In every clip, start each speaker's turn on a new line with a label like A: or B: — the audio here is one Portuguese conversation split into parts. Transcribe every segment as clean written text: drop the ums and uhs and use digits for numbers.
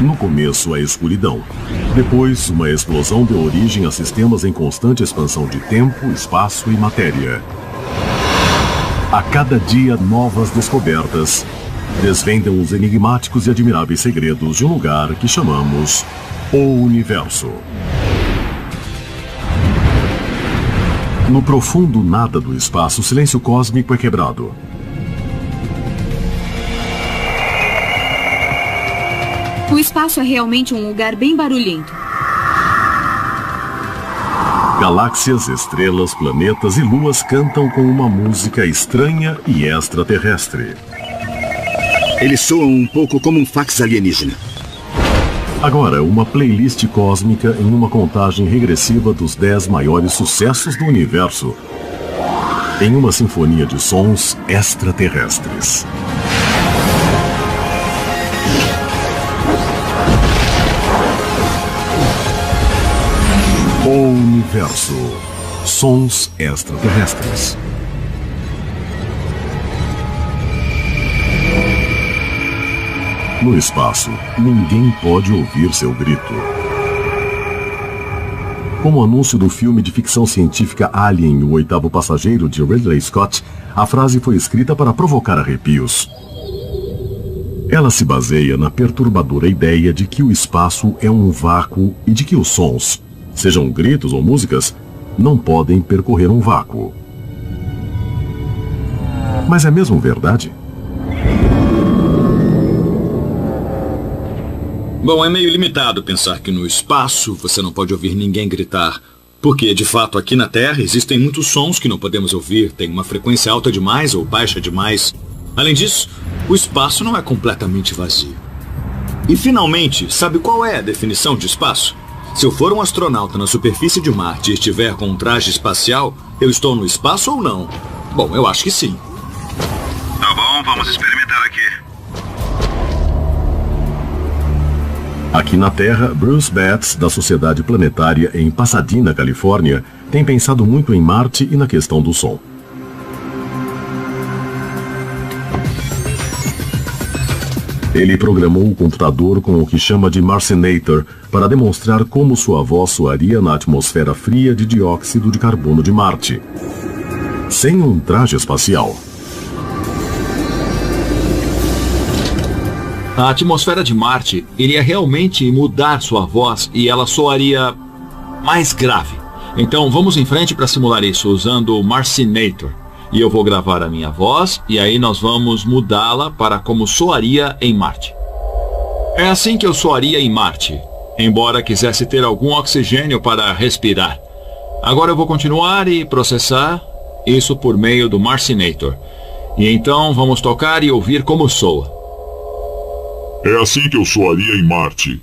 A: No começo, a escuridão. Depois, uma explosão deu origem a sistemas em constante expansão de tempo, espaço e matéria. A cada dia, novas descobertas desvendam os enigmáticos e admiráveis segredos de um lugar que chamamos o Universo. No profundo nada do espaço, o silêncio cósmico é quebrado.
B: O espaço é realmente um lugar bem barulhento.
A: Galáxias, estrelas, planetas e luas cantam com uma música estranha e extraterrestre.
C: Eles soam um pouco como um fax alienígena.
A: Agora, uma playlist cósmica em uma contagem regressiva dos 10 maiores sucessos do universo. Em uma sinfonia de sons extraterrestres. O Universo. Sons extraterrestres. No espaço, ninguém pode ouvir seu grito. Como o anúncio do filme de ficção científica Alien, o oitavo passageiro, de Ridley Scott, a frase foi escrita para provocar arrepios. Ela se baseia na perturbadora ideia de que o espaço é um vácuo e de que os sons, sejam gritos ou músicas, não podem percorrer um vácuo. Mas é mesmo verdade?
D: Bom, é meio limitado pensar que no espaço você não pode ouvir ninguém gritar. Porque, de fato, aqui na Terra existem muitos sons que não podemos ouvir, tem uma frequência alta demais ou baixa demais. Além disso, o espaço não é completamente vazio. E, finalmente, sabe qual é a definição de espaço? Se eu for um astronauta na superfície de Marte e estiver com um traje espacial, eu estou no espaço ou não? Bom, eu acho que sim.
E: Tá bom, vamos experimentar aqui.
A: Aqui na Terra, Bruce Betts, da Sociedade Planetária em Pasadena, Califórnia, tem pensado muito em Marte e na questão do som. Ele programou o computador com o que chama de Marcinator para demonstrar como sua voz soaria na atmosfera fria de dióxido de carbono de Marte, sem um traje espacial.
F: A atmosfera de Marte iria realmente mudar sua voz e ela soaria mais grave. Então vamos em frente para simular isso usando o Marcinator. E eu vou gravar a minha voz e aí nós vamos mudá-la para como soaria em Marte. É assim que eu soaria em Marte, embora quisesse ter algum oxigênio para respirar. Agora eu vou continuar e processar isso por meio do Marcinator. E então vamos tocar e ouvir como soa.
G: É assim que eu soaria em Marte,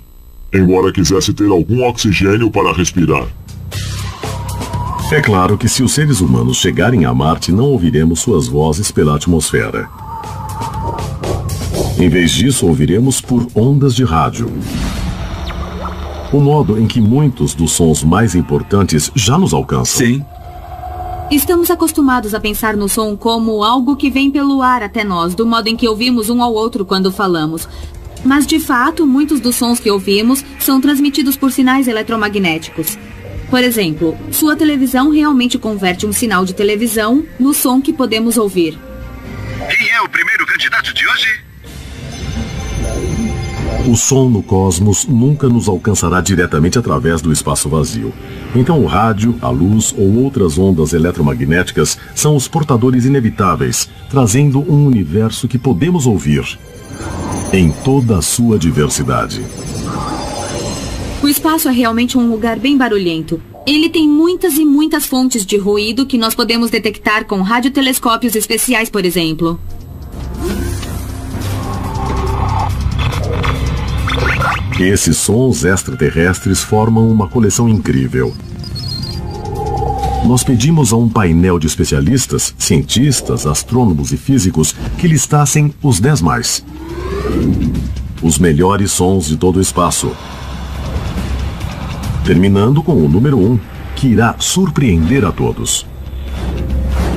G: embora quisesse ter algum oxigênio para respirar.
A: É claro que se os seres humanos chegarem a Marte, não ouviremos suas vozes pela atmosfera. Em vez disso, ouviremos por ondas de rádio. O modo em que muitos dos sons mais importantes já nos alcançam.
C: Sim.
B: Estamos acostumados a pensar no som como algo que vem pelo ar até nós, do modo em que ouvimos um ao outro quando falamos. Mas, de fato, muitos dos sons que ouvimos são transmitidos por sinais eletromagnéticos. Por exemplo, sua televisão realmente converte um sinal de televisão no som que podemos ouvir.
E: Quem é o primeiro candidato de hoje?
A: O som no cosmos nunca nos alcançará diretamente através do espaço vazio. Então o rádio, a luz ou outras ondas eletromagnéticas são os portadores inevitáveis, trazendo um universo que podemos ouvir em toda a sua diversidade.
B: O espaço é realmente um lugar bem barulhento. Ele tem muitas e muitas fontes de ruído que nós podemos detectar com radiotelescópios especiais, por exemplo.
A: Esses sons extraterrestres formam uma coleção incrível. Nós pedimos a um painel de especialistas, cientistas, astrônomos e físicos que listassem os 10 mais. Os melhores sons de todo o espaço. Terminando com o número 1, que irá surpreender a todos.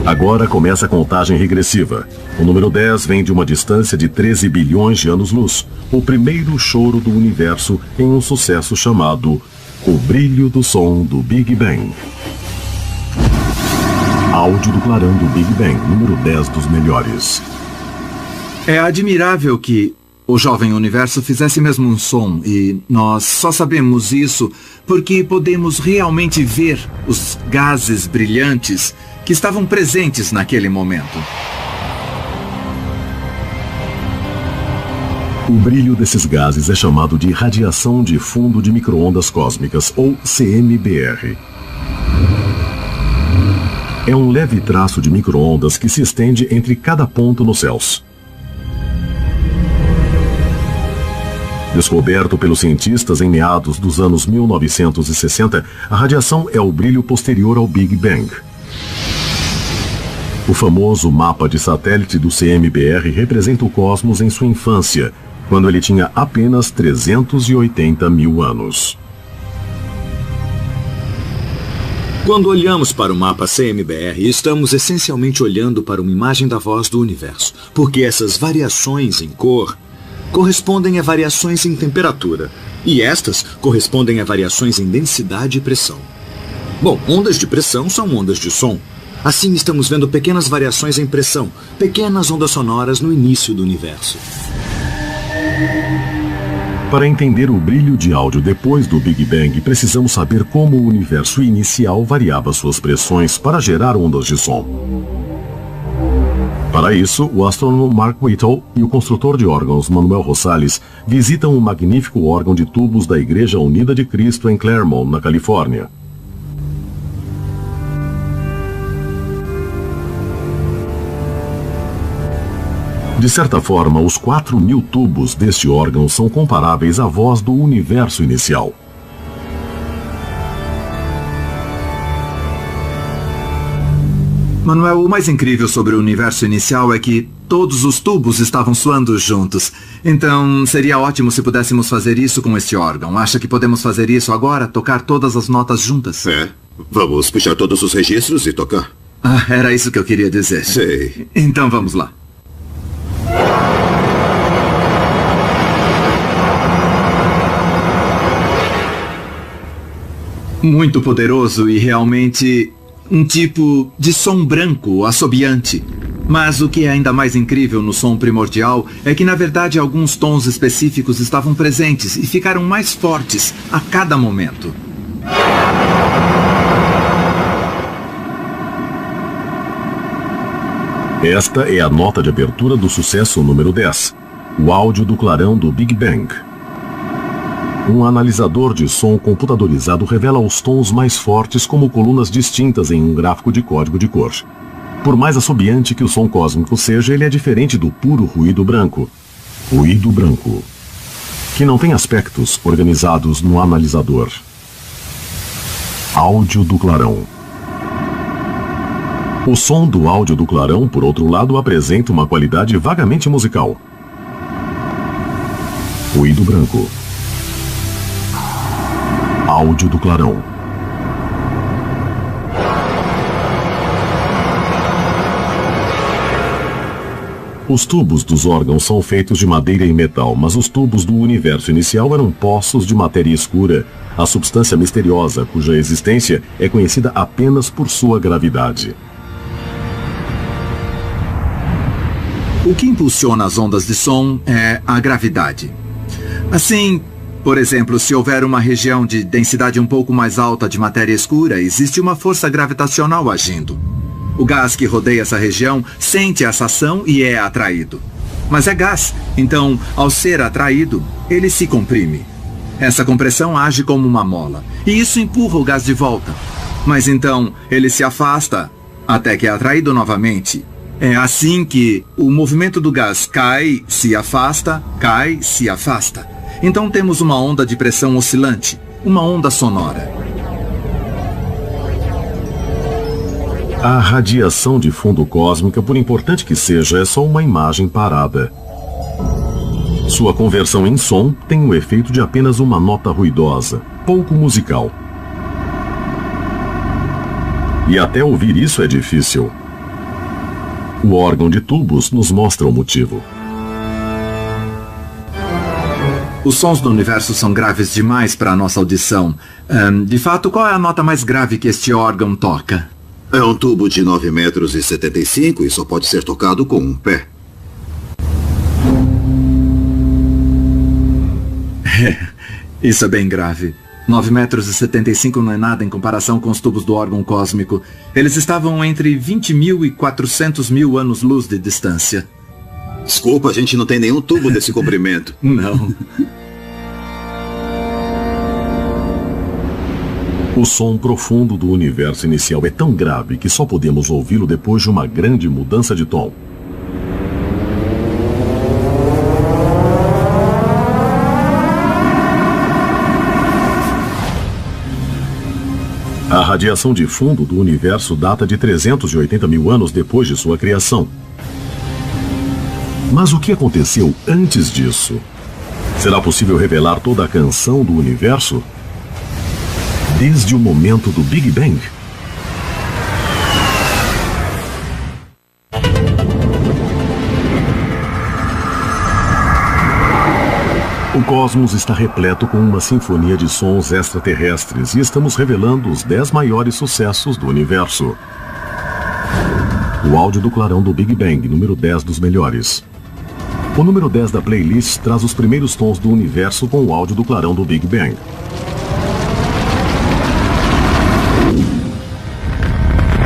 A: Agora começa a contagem regressiva. O número 10 vem de uma distância de 13 bilhões de anos-luz. O primeiro choro do universo em um sucesso chamado O Brilho do Som do Big Bang. Áudio do clarão do Big Bang, número 10 dos melhores.
H: É admirável que o jovem universo fizesse mesmo um som, e nós só sabemos isso porque podemos realmente ver os gases brilhantes que estavam presentes naquele momento.
A: O brilho desses gases é chamado de radiação de fundo de micro-ondas cósmicas, ou CMBR. É um leve traço de micro-ondas que se estende entre cada ponto nos céus. Descoberto pelos cientistas em meados dos anos 1960, a radiação é o brilho posterior ao Big Bang. O famoso mapa de satélite do CMBR representa o cosmos em sua infância, quando ele tinha apenas 380 mil anos.
D: Quando olhamos para o mapa CMBR, estamos essencialmente olhando para uma imagem da voz do universo, porque essas variações em cor correspondem a variações em temperatura, e estas correspondem a variações em densidade e pressão. Bom, ondas de pressão são ondas de som. Assim, estamos vendo pequenas variações em pressão, pequenas ondas sonoras no início do universo.
A: Para entender o brilho de áudio depois do Big Bang, precisamos saber como o universo inicial variava suas pressões para gerar ondas de som. Para isso, o astrônomo Mark Whittle e o construtor de órgãos Manuel Rosales visitam o magnífico órgão de tubos da Igreja Unida de Cristo em Claremont, na Califórnia. De certa forma, os 4.000 tubos deste órgão são comparáveis à voz do universo inicial.
H: Manuel, o mais incrível sobre o universo inicial é que todos os tubos estavam soando juntos. Então, seria ótimo se pudéssemos fazer isso com este órgão. Acha que podemos fazer isso agora? Tocar todas as notas juntas?
I: É. Vamos puxar todos os registros e tocar.
H: Ah, era isso que eu queria dizer.
I: Sei.
H: Então vamos lá. Muito poderoso e realmente um tipo de som branco, assobiante. Mas o que é ainda mais incrível no som primordial é que, na verdade, alguns tons específicos estavam presentes e ficaram mais fortes a cada momento.
A: Esta é a nota de abertura do sucesso número 10, o áudio do clarão do Big Bang. Um analisador de som computadorizado revela os tons mais fortes como colunas distintas em um gráfico de código de cor. Por mais assobiante que o som cósmico seja, ele é diferente do puro ruído branco. Ruído branco, que não tem aspectos organizados no analisador. Áudio do clarão. O som do áudio do clarão, por outro lado, apresenta uma qualidade vagamente musical. Ruído branco. Áudio do clarão. Os tubos dos órgãos são feitos de madeira e metal, mas os tubos do universo inicial eram poços de matéria escura, a substância misteriosa cuja existência é conhecida apenas por sua gravidade.
H: O que impulsiona as ondas de som é a gravidade. Assim, por exemplo, se houver uma região de densidade um pouco mais alta de matéria escura, existe uma força gravitacional agindo. O gás que rodeia essa região sente essa ação e é atraído. Mas é gás, então, ao ser atraído, ele se comprime. Essa compressão age como uma mola, e isso empurra o gás de volta. Mas então, ele se afasta, até que é atraído novamente. É assim que o movimento do gás cai, se afasta, cai, se afasta. Então temos uma onda de pressão oscilante, uma onda sonora.
A: A radiação de fundo cósmica, por importante que seja, é só uma imagem parada. Sua conversão em som tem o efeito de apenas uma nota ruidosa, pouco musical. E até ouvir isso é difícil. O órgão de tubos nos mostra o motivo.
H: Os sons do universo são graves demais para a nossa audição. De fato, qual é a nota mais grave que este órgão toca?
I: É um tubo de 9,75 metros e só pode ser tocado com um pé.
H: Isso é bem grave. 9,75 metros não é nada em comparação com os tubos do órgão cósmico. Eles estavam entre 20.000 e 400.000 anos-luz de distância.
I: Desculpa, a gente não tem nenhum tubo desse comprimento.
H: Não.
A: O som profundo do universo inicial é tão grave que só podemos ouvi-lo depois de uma grande mudança de tom. A radiação de fundo do universo data de 380 mil anos depois de sua criação. Mas o que aconteceu antes disso? Será possível revelar toda a canção do universo? Desde o momento do Big Bang? O cosmos está repleto com uma sinfonia de sons extraterrestres e estamos revelando os 10 maiores sucessos do universo. O áudio do clarão do Big Bang, número 10 dos melhores. O número 10 da playlist traz os primeiros tons do universo com o áudio do clarão do Big Bang.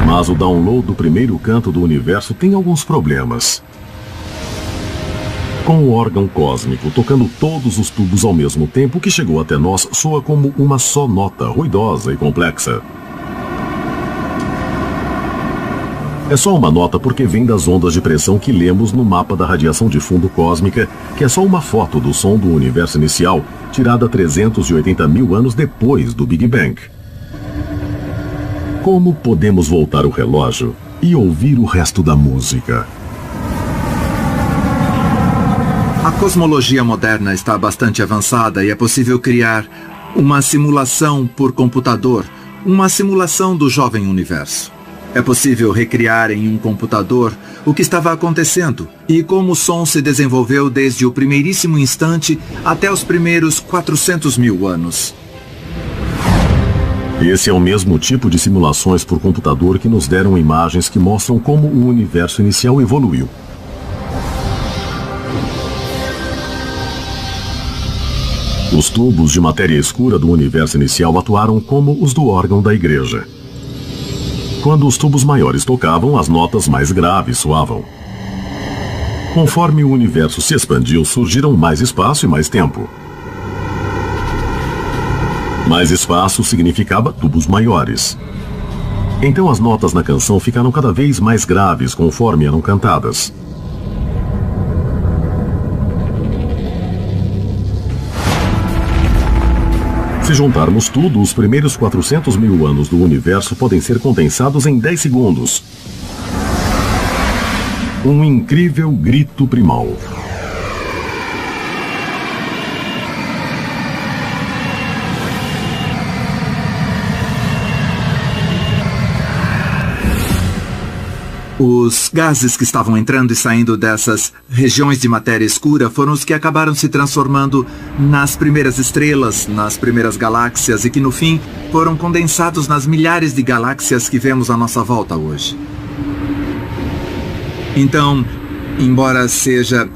A: Mas o download do primeiro canto do universo tem alguns problemas. Com o órgão cósmico tocando todos os tubos ao mesmo tempo, o que chegou até nós soa como uma só nota, ruidosa e complexa. É só uma nota porque vem das ondas de pressão que lemos no mapa da radiação de fundo cósmica, que é só uma foto do som do universo inicial, tirada 380 mil anos depois do Big Bang. Como podemos voltar o relógio e ouvir o resto da música?
H: A cosmologia moderna está bastante avançada e é possível criar uma simulação por computador, uma simulação do jovem universo. É possível recriar em um computador o que estava acontecendo e como o som se desenvolveu desde o primeiríssimo instante até os primeiros 400 mil anos.
A: Esse é o mesmo tipo de simulações por computador que nos deram imagens que mostram como o universo inicial evoluiu. Os tubos de matéria escura do universo inicial atuaram como os do órgão da igreja. Quando os tubos maiores tocavam, as notas mais graves soavam. Conforme o universo se expandiu, surgiram mais espaço e mais tempo. Mais espaço significava tubos maiores. Então as notas na canção ficaram cada vez mais graves conforme eram cantadas. Se juntarmos tudo, os primeiros 400 mil anos do universo podem ser condensados em 10 segundos. Um incrível grito primal.
H: Os gases que estavam entrando e saindo dessas regiões de matéria escura foram os que acabaram se transformando nas primeiras estrelas, nas primeiras galáxias e que no fim foram condensados nas milhares de galáxias que vemos à nossa volta hoje. Então, embora seja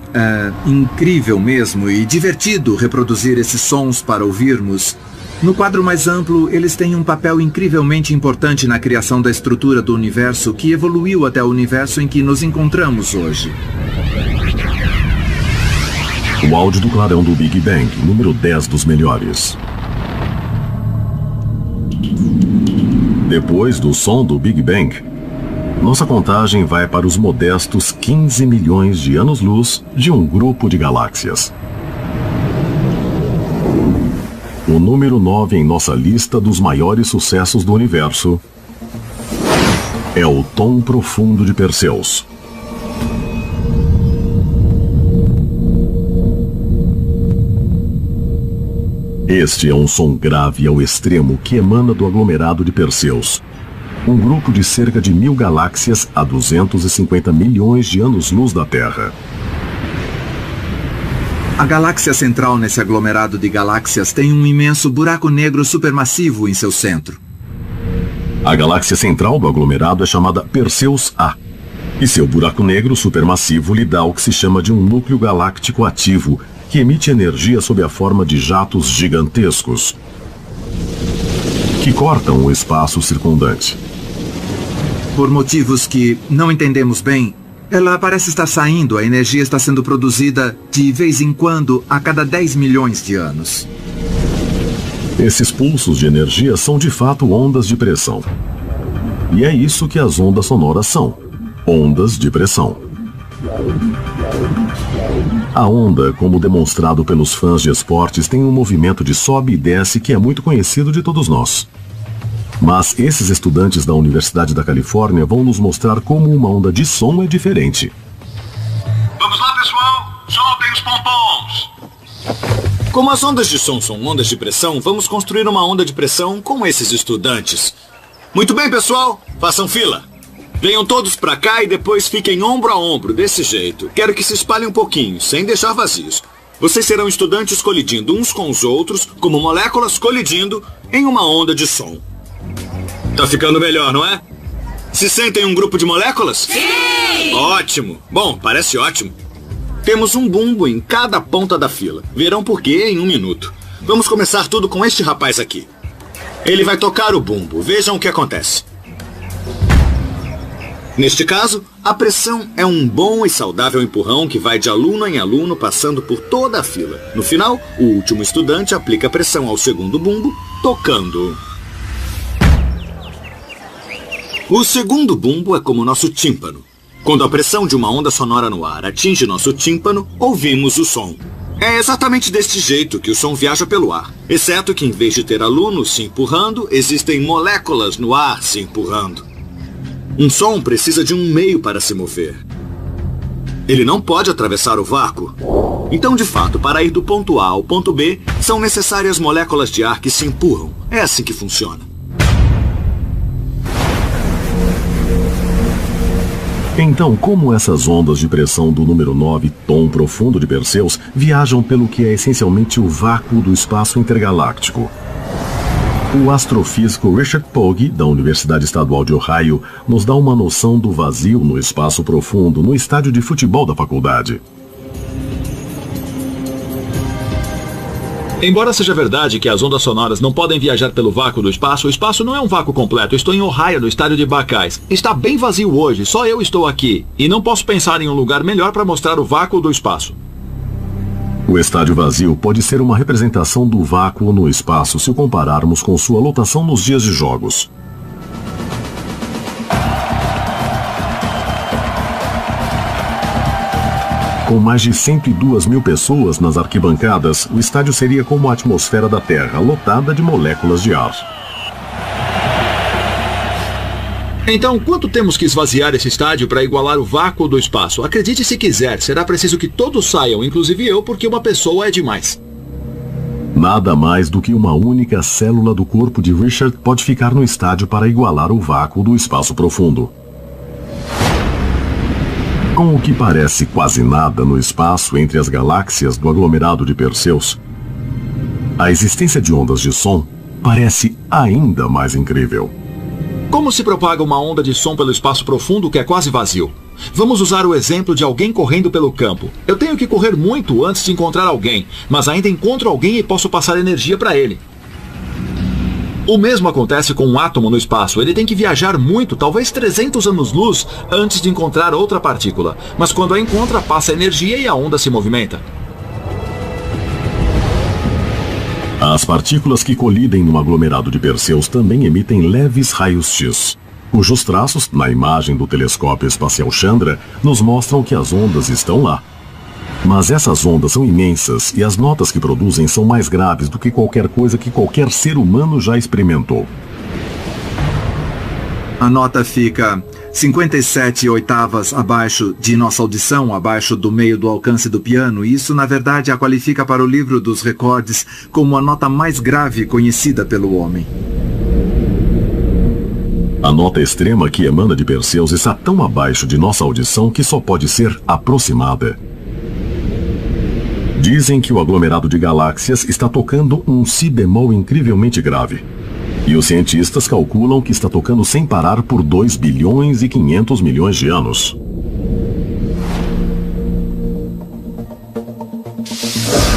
H: incrível mesmo e divertido reproduzir esses sons para ouvirmos, no quadro mais amplo, eles têm um papel incrivelmente importante na criação da estrutura do universo que evoluiu até o universo em que nos encontramos hoje.
A: O áudio do clarão do Big Bang, número 10 dos melhores. Depois do som do Big Bang, nossa contagem vai para os modestos 15 milhões de anos-luz de um grupo de galáxias. O número 9 em nossa lista dos maiores sucessos do universo é o tom profundo de Perseus. Este é um som grave ao extremo que emana do aglomerado de Perseus. um grupo de cerca de 1000 galáxias a 250 milhões de anos-luz da Terra.
H: A galáxia central nesse aglomerado de galáxias tem um imenso buraco negro supermassivo em seu centro.
A: A galáxia central do aglomerado é chamada Perseus A. E seu buraco negro supermassivo lhe dá o que se chama de um núcleo galáctico ativo, que emite energia sob a forma de jatos gigantescos, que cortam o espaço circundante.
H: Por motivos que não entendemos bem, ela parece estar saindo, a energia está sendo produzida de vez em quando a cada 10 milhões de anos.
A: Esses pulsos de energia são de fato ondas de pressão. E é isso que as ondas sonoras são: ondas de pressão. A onda, como demonstrado pelos fãs de esportes, tem um movimento de sobe e desce que é muito conhecido de todos nós. Mas esses estudantes da Universidade da Califórnia vão nos mostrar como uma onda de som é diferente.
E: Vamos lá, pessoal! Soltem os pompons!
D: Como as ondas de som são ondas de pressão, vamos construir uma onda de pressão com esses estudantes. Muito bem, pessoal, façam fila. Venham todos pra cá e depois fiquem ombro a ombro, desse jeito. Quero que se espalhem um pouquinho, sem deixar vazios. Vocês serão estudantes colidindo uns com os outros, como moléculas colidindo em uma onda de som. Tá ficando melhor, não é? Se sentem um grupo de moléculas?
B: Sim!
D: Ótimo! Bom, parece ótimo. Temos um bumbo em cada ponta da fila. Verão por quê em 1 minuto. Vamos começar tudo com este rapaz aqui. Ele vai tocar o bumbo. Vejam o que acontece. Neste caso, a pressão é um bom e saudável empurrão que vai de aluno em aluno passando por toda a fila. No final, o último estudante aplica pressão ao segundo bumbo, tocando. O segundo bumbo é como nosso tímpano. Quando a pressão de uma onda sonora no ar atinge nosso tímpano, ouvimos o som. É exatamente deste jeito que o som viaja pelo ar, exceto que em vez de ter alunos se empurrando, existem moléculas no ar se empurrando. Um som precisa de um meio para se mover. Ele não pode atravessar o vácuo. Então, de fato, para ir do ponto A ao ponto B, são necessárias moléculas de ar que se empurram. É assim que funciona.
A: Então, como essas ondas de pressão do número 9, tom profundo de Perseus, viajam pelo que é essencialmente o vácuo do espaço intergaláctico? O astrofísico Richard Pogge, da Universidade Estadual de Ohio, nos dá uma noção do vazio no espaço profundo no estádio de futebol da faculdade.
F: Embora seja verdade que as ondas sonoras não podem viajar pelo vácuo do espaço, o espaço não é um vácuo completo. Eu estou em Ohio, no estádio de Buckeyes. Está bem vazio hoje, só eu estou aqui. E não posso pensar em um lugar melhor para mostrar o vácuo do espaço.
A: O estádio vazio pode ser uma representação do vácuo no espaço se o compararmos com sua lotação nos dias de jogos. Com mais de 102 mil pessoas nas arquibancadas, o estádio seria como a atmosfera da Terra, lotada de moléculas de ar.
F: Então, quanto temos que esvaziar esse estádio para igualar o vácuo do espaço? Acredite se quiser, será preciso que todos saiam, inclusive eu, porque uma pessoa é demais.
A: Nada mais do que uma única célula do corpo de Richard pode ficar no estádio para igualar o vácuo do espaço profundo. Com o que parece quase nada no espaço entre as galáxias do aglomerado de Perseus, a existência de ondas de som parece ainda mais incrível.
F: Como se propaga uma onda de som pelo espaço profundo que é quase vazio? Vamos usar o exemplo de alguém correndo pelo campo. Eu tenho que correr muito antes de encontrar alguém, mas ainda encontro alguém e posso passar energia para ele. O mesmo acontece com um átomo no espaço. Ele tem que viajar muito, talvez 300 anos-luz, antes de encontrar outra partícula. Mas quando a encontra, passa energia e a onda se movimenta.
A: As partículas que colidem no aglomerado de Perseus também emitem leves raios-x, cujos traços, na imagem do telescópio espacial Chandra, nos mostram que as ondas estão lá. Mas essas ondas são imensas e as notas que produzem são mais graves do que qualquer coisa que qualquer ser humano já experimentou.
H: A nota fica 57 oitavas abaixo de nossa audição, abaixo do meio do alcance do piano, e isso, na verdade, a qualifica para o livro dos recordes como a nota mais grave conhecida pelo homem.
A: A nota extrema que emana de Perseus está tão abaixo de nossa audição que só pode ser aproximada. Dizem que o aglomerado de galáxias está tocando um si bemol incrivelmente grave. E os cientistas calculam que está tocando sem parar por 2 bilhões e 500 milhões de anos.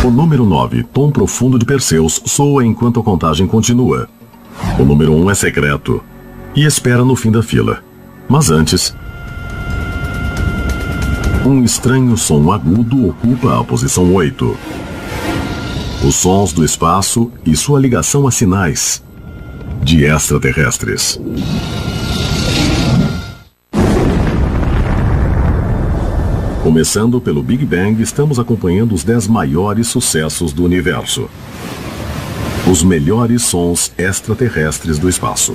A: O número 9, tom profundo de Perseus, soa enquanto a contagem continua. O número 1 é secreto e espera no fim da fila. Mas antes, um estranho som agudo ocupa a posição 8. Os sons do espaço e sua ligação a sinais de extraterrestres. Começando pelo Big Bang, estamos acompanhando os 10 maiores sucessos do universo. Os melhores sons extraterrestres do espaço.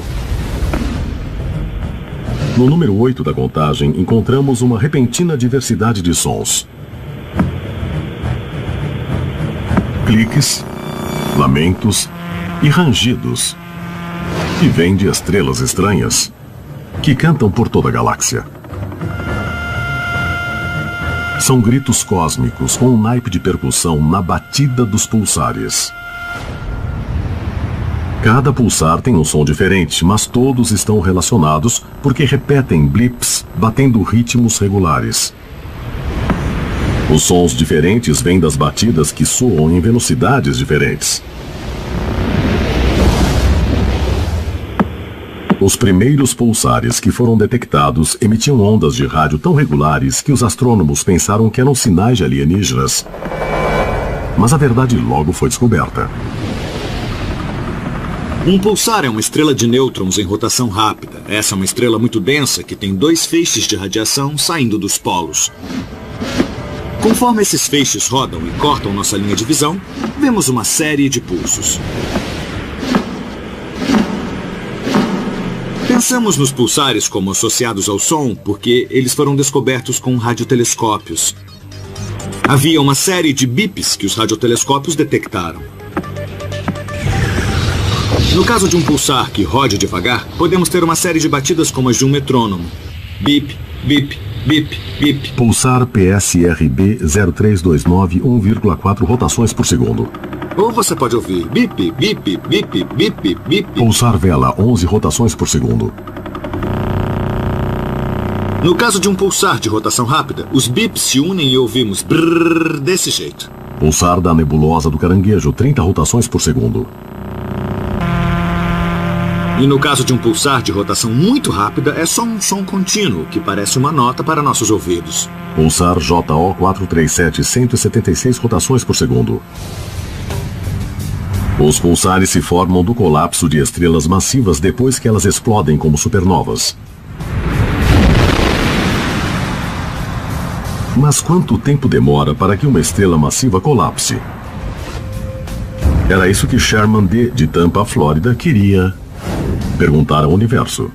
A: No número 8 da contagem, encontramos uma repentina diversidade de sons. Cliques, lamentos e rangidos, que vêm de estrelas estranhas, que cantam por toda a galáxia. São gritos cósmicos com um naipe de percussão na batida dos pulsares. Cada pulsar tem um som diferente, mas todos estão relacionados porque repetem blips batendo ritmos regulares. Os sons diferentes vêm das batidas que soam em velocidades diferentes. Os primeiros pulsares que foram detectados emitiam ondas de rádio tão regulares que os astrônomos pensaram que eram sinais de alienígenas. Mas a verdade logo foi descoberta.
D: Um pulsar é uma estrela de nêutrons em rotação rápida. Essa é uma estrela muito densa que tem 2 feixes de radiação saindo dos polos. Conforme esses feixes rodam e cortam nossa linha de visão, vemos uma série de pulsos. Pensamos nos pulsares como associados ao som porque eles foram descobertos com radiotelescópios. Havia uma série de bips que os radiotelescópios detectaram. No caso de um pulsar que rode devagar, podemos ter uma série de batidas como as de um metrônomo. Bip, bip, bip, bip.
A: Pulsar PSRB 0329, 1,4 rotações por segundo.
D: Ou você pode ouvir bip, bip, bip, bip, bip.
A: Pulsar vela 11 rotações por segundo.
D: No caso de um pulsar de rotação rápida, os bips se unem e ouvimos brrr desse jeito.
A: Pulsar da nebulosa do caranguejo 30 rotações por segundo.
D: E no caso de um pulsar de rotação muito rápida, é só um som contínuo, que parece uma nota para nossos ouvidos.
A: Pulsar JO 437, 176 rotações por segundo. Os pulsares se formam do colapso de estrelas massivas depois que elas explodem como supernovas. Mas quanto tempo demora para que uma estrela massiva colapse? Era isso que Sherman D., de Tampa, Flórida, queria perguntar ao universo,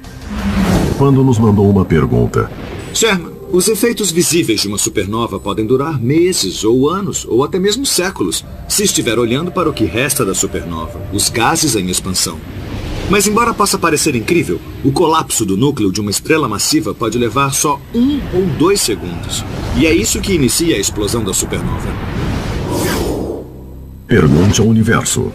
A: quando nos mandou uma pergunta.
D: Sherman, os efeitos visíveis de uma supernova podem durar meses, ou anos, ou até mesmo séculos, se estiver olhando para o que resta da supernova, os gases em expansão. Mas embora possa parecer incrível, o colapso do núcleo de uma estrela massiva pode levar só 1 ou 2 segundos. E é isso que inicia a explosão da supernova.
A: Pergunte ao universo.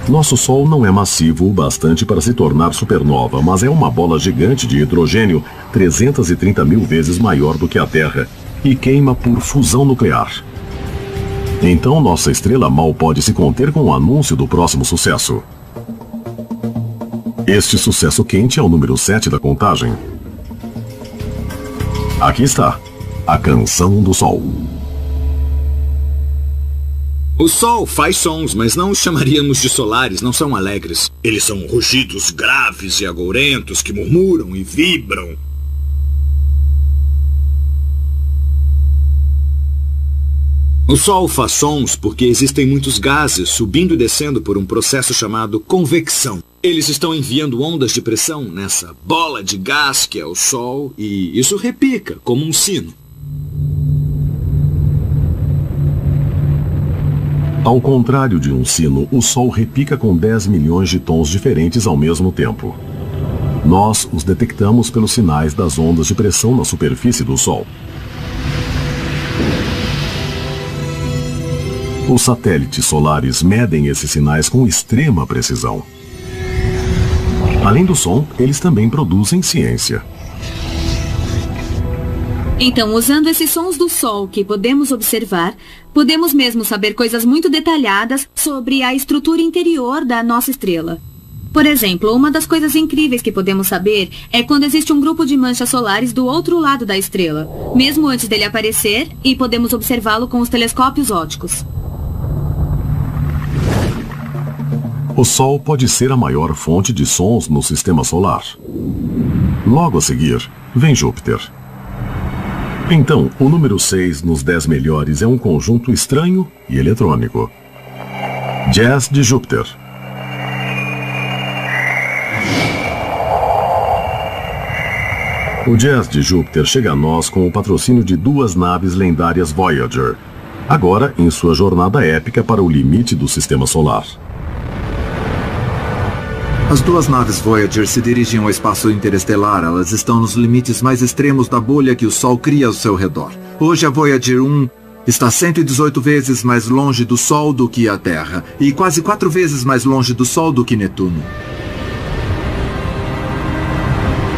A: Nosso Sol não é massivo o bastante para se tornar supernova, mas é uma bola gigante de hidrogênio 330 mil vezes maior do que a Terra e queima por fusão nuclear. Então nossa estrela mal pode se conter com o anúncio do próximo sucesso. Este sucesso quente é o número 7 da contagem. Aqui está, a Canção do Sol.
D: O Sol faz sons, mas não os chamaríamos de solares, não são alegres. Eles são rugidos graves e agourentos que murmuram e vibram. O Sol faz sons porque existem muitos gases subindo e descendo por um processo chamado convecção. Eles estão enviando ondas de pressão nessa bola de gás que é o Sol e isso repica como um sino.
A: Ao contrário de um sino, o Sol repica com 10 milhões de tons diferentes ao mesmo tempo. Nós os detectamos pelos sinais das ondas de pressão na superfície do Sol. Os satélites solares medem esses sinais com extrema precisão. Além do som, eles também produzem ciência.
B: Então, usando esses sons do Sol que podemos observar, podemos mesmo saber coisas muito detalhadas sobre a estrutura interior da nossa estrela. Por exemplo, uma das coisas incríveis que podemos saber é quando existe um grupo de manchas solares do outro lado da estrela, mesmo antes dele aparecer, e podemos observá-lo com os telescópios ópticos.
A: O Sol pode ser a maior fonte de sons no sistema solar. Logo a seguir, vem Júpiter. Então, o número 6 nos 10 melhores é um conjunto estranho e eletrônico. Jazz de Júpiter. O Jazz de Júpiter chega a nós com o patrocínio de 2 naves lendárias Voyager, agora em sua jornada épica para o limite do sistema solar.
H: As 2 naves Voyager se dirigem ao espaço interestelar. Elas estão nos limites mais extremos da bolha que o Sol cria ao seu redor. Hoje a Voyager 1 está 118 vezes mais longe do Sol do que a Terra, e quase 4 vezes mais longe do Sol do que Netuno.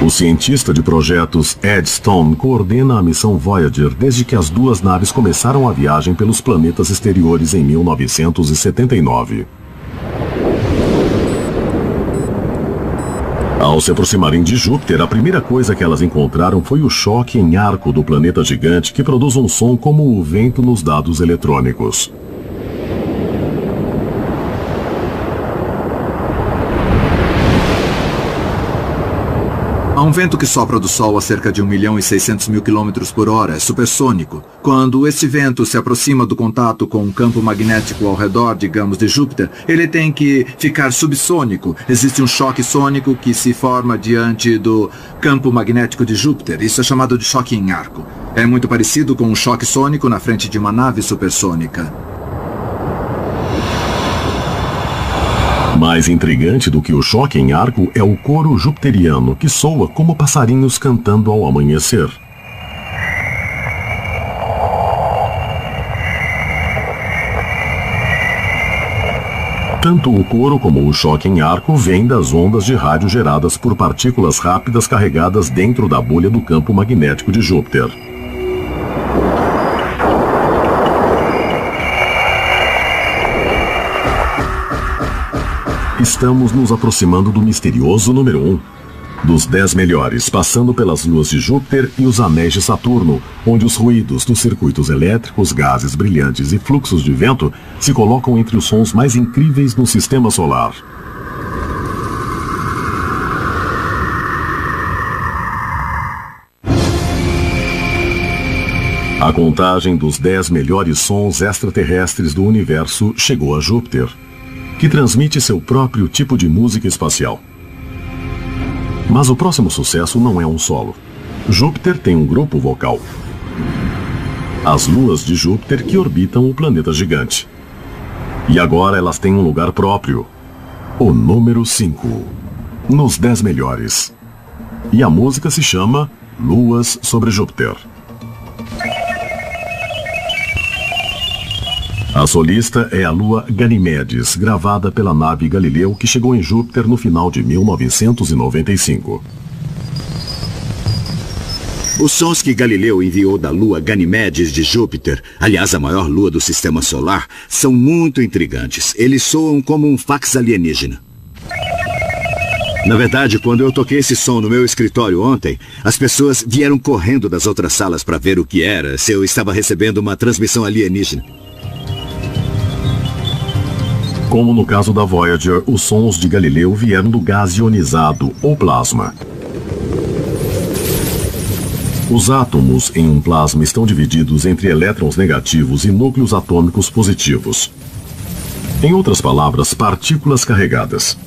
A: O cientista de projetos Ed Stone coordena a missão Voyager desde que as 2 naves começaram a viagem pelos planetas exteriores em 1979. Ao se aproximarem de Júpiter, a primeira coisa que elas encontraram foi o choque em arco do planeta gigante, que produz um som como o vento nos dados eletrônicos.
H: Há um vento que sopra do Sol a cerca de 1.600.000 km por hora, é supersônico. Quando esse vento se aproxima do contato com um campo magnético ao redor, digamos, de Júpiter, ele tem que ficar subsônico. Existe um choque sônico que se forma diante do campo magnético de Júpiter. Isso é chamado de choque em arco. É muito parecido com um choque sônico na frente de uma nave supersônica.
A: Mais intrigante do que o choque em arco é o coro jupiteriano, que soa como passarinhos cantando ao amanhecer. Tanto o coro como o choque em arco vêm das ondas de rádio geradas por partículas rápidas carregadas dentro da bolha do campo magnético de Júpiter. Estamos nos aproximando do misterioso número 1, dos 10 melhores, passando pelas luas de Júpiter e os anéis de Saturno, onde os ruídos dos circuitos elétricos, gases brilhantes e fluxos de vento se colocam entre os sons mais incríveis no sistema solar. A contagem dos 10 melhores sons extraterrestres do universo chegou a Júpiter, que transmite seu próprio tipo de música espacial. Mas o próximo sucesso não é um solo. Júpiter tem um grupo vocal. As luas de Júpiter que orbitam o planeta gigante. E agora elas têm um lugar próprio. O número 5. Nos 10 melhores. E a música se chama Luas sobre Júpiter. A solista é a lua Ganimedes, gravada pela nave Galileu, que chegou em Júpiter no final de 1995.
C: Os sons que Galileu enviou da lua Ganimedes de Júpiter, aliás a maior lua do sistema solar, são muito intrigantes. Eles soam como um fax alienígena. Na verdade, quando eu toquei esse som no meu escritório ontem, as pessoas vieram correndo das outras salas para ver o que era, se eu estava recebendo uma transmissão alienígena.
A: Como no caso da Voyager, os sons de Galileu vieram do gás ionizado, ou plasma. Os átomos em um plasma estão divididos entre elétrons negativos e núcleos atômicos positivos. Em outras palavras, partículas carregadas.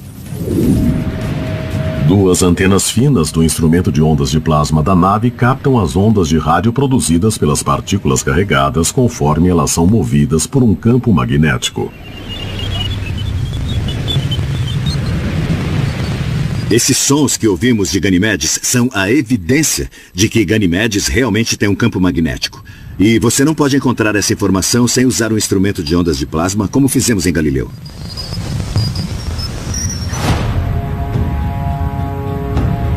A: 2 antenas finas do instrumento de ondas de plasma da nave captam as ondas de rádio produzidas pelas partículas carregadas conforme elas são movidas por um campo magnético.
C: Esses sons que ouvimos de Ganimedes são a evidência de que Ganimedes realmente tem um campo magnético. E você não pode encontrar essa informação sem usar um instrumento de ondas de plasma, como fizemos em Galileu.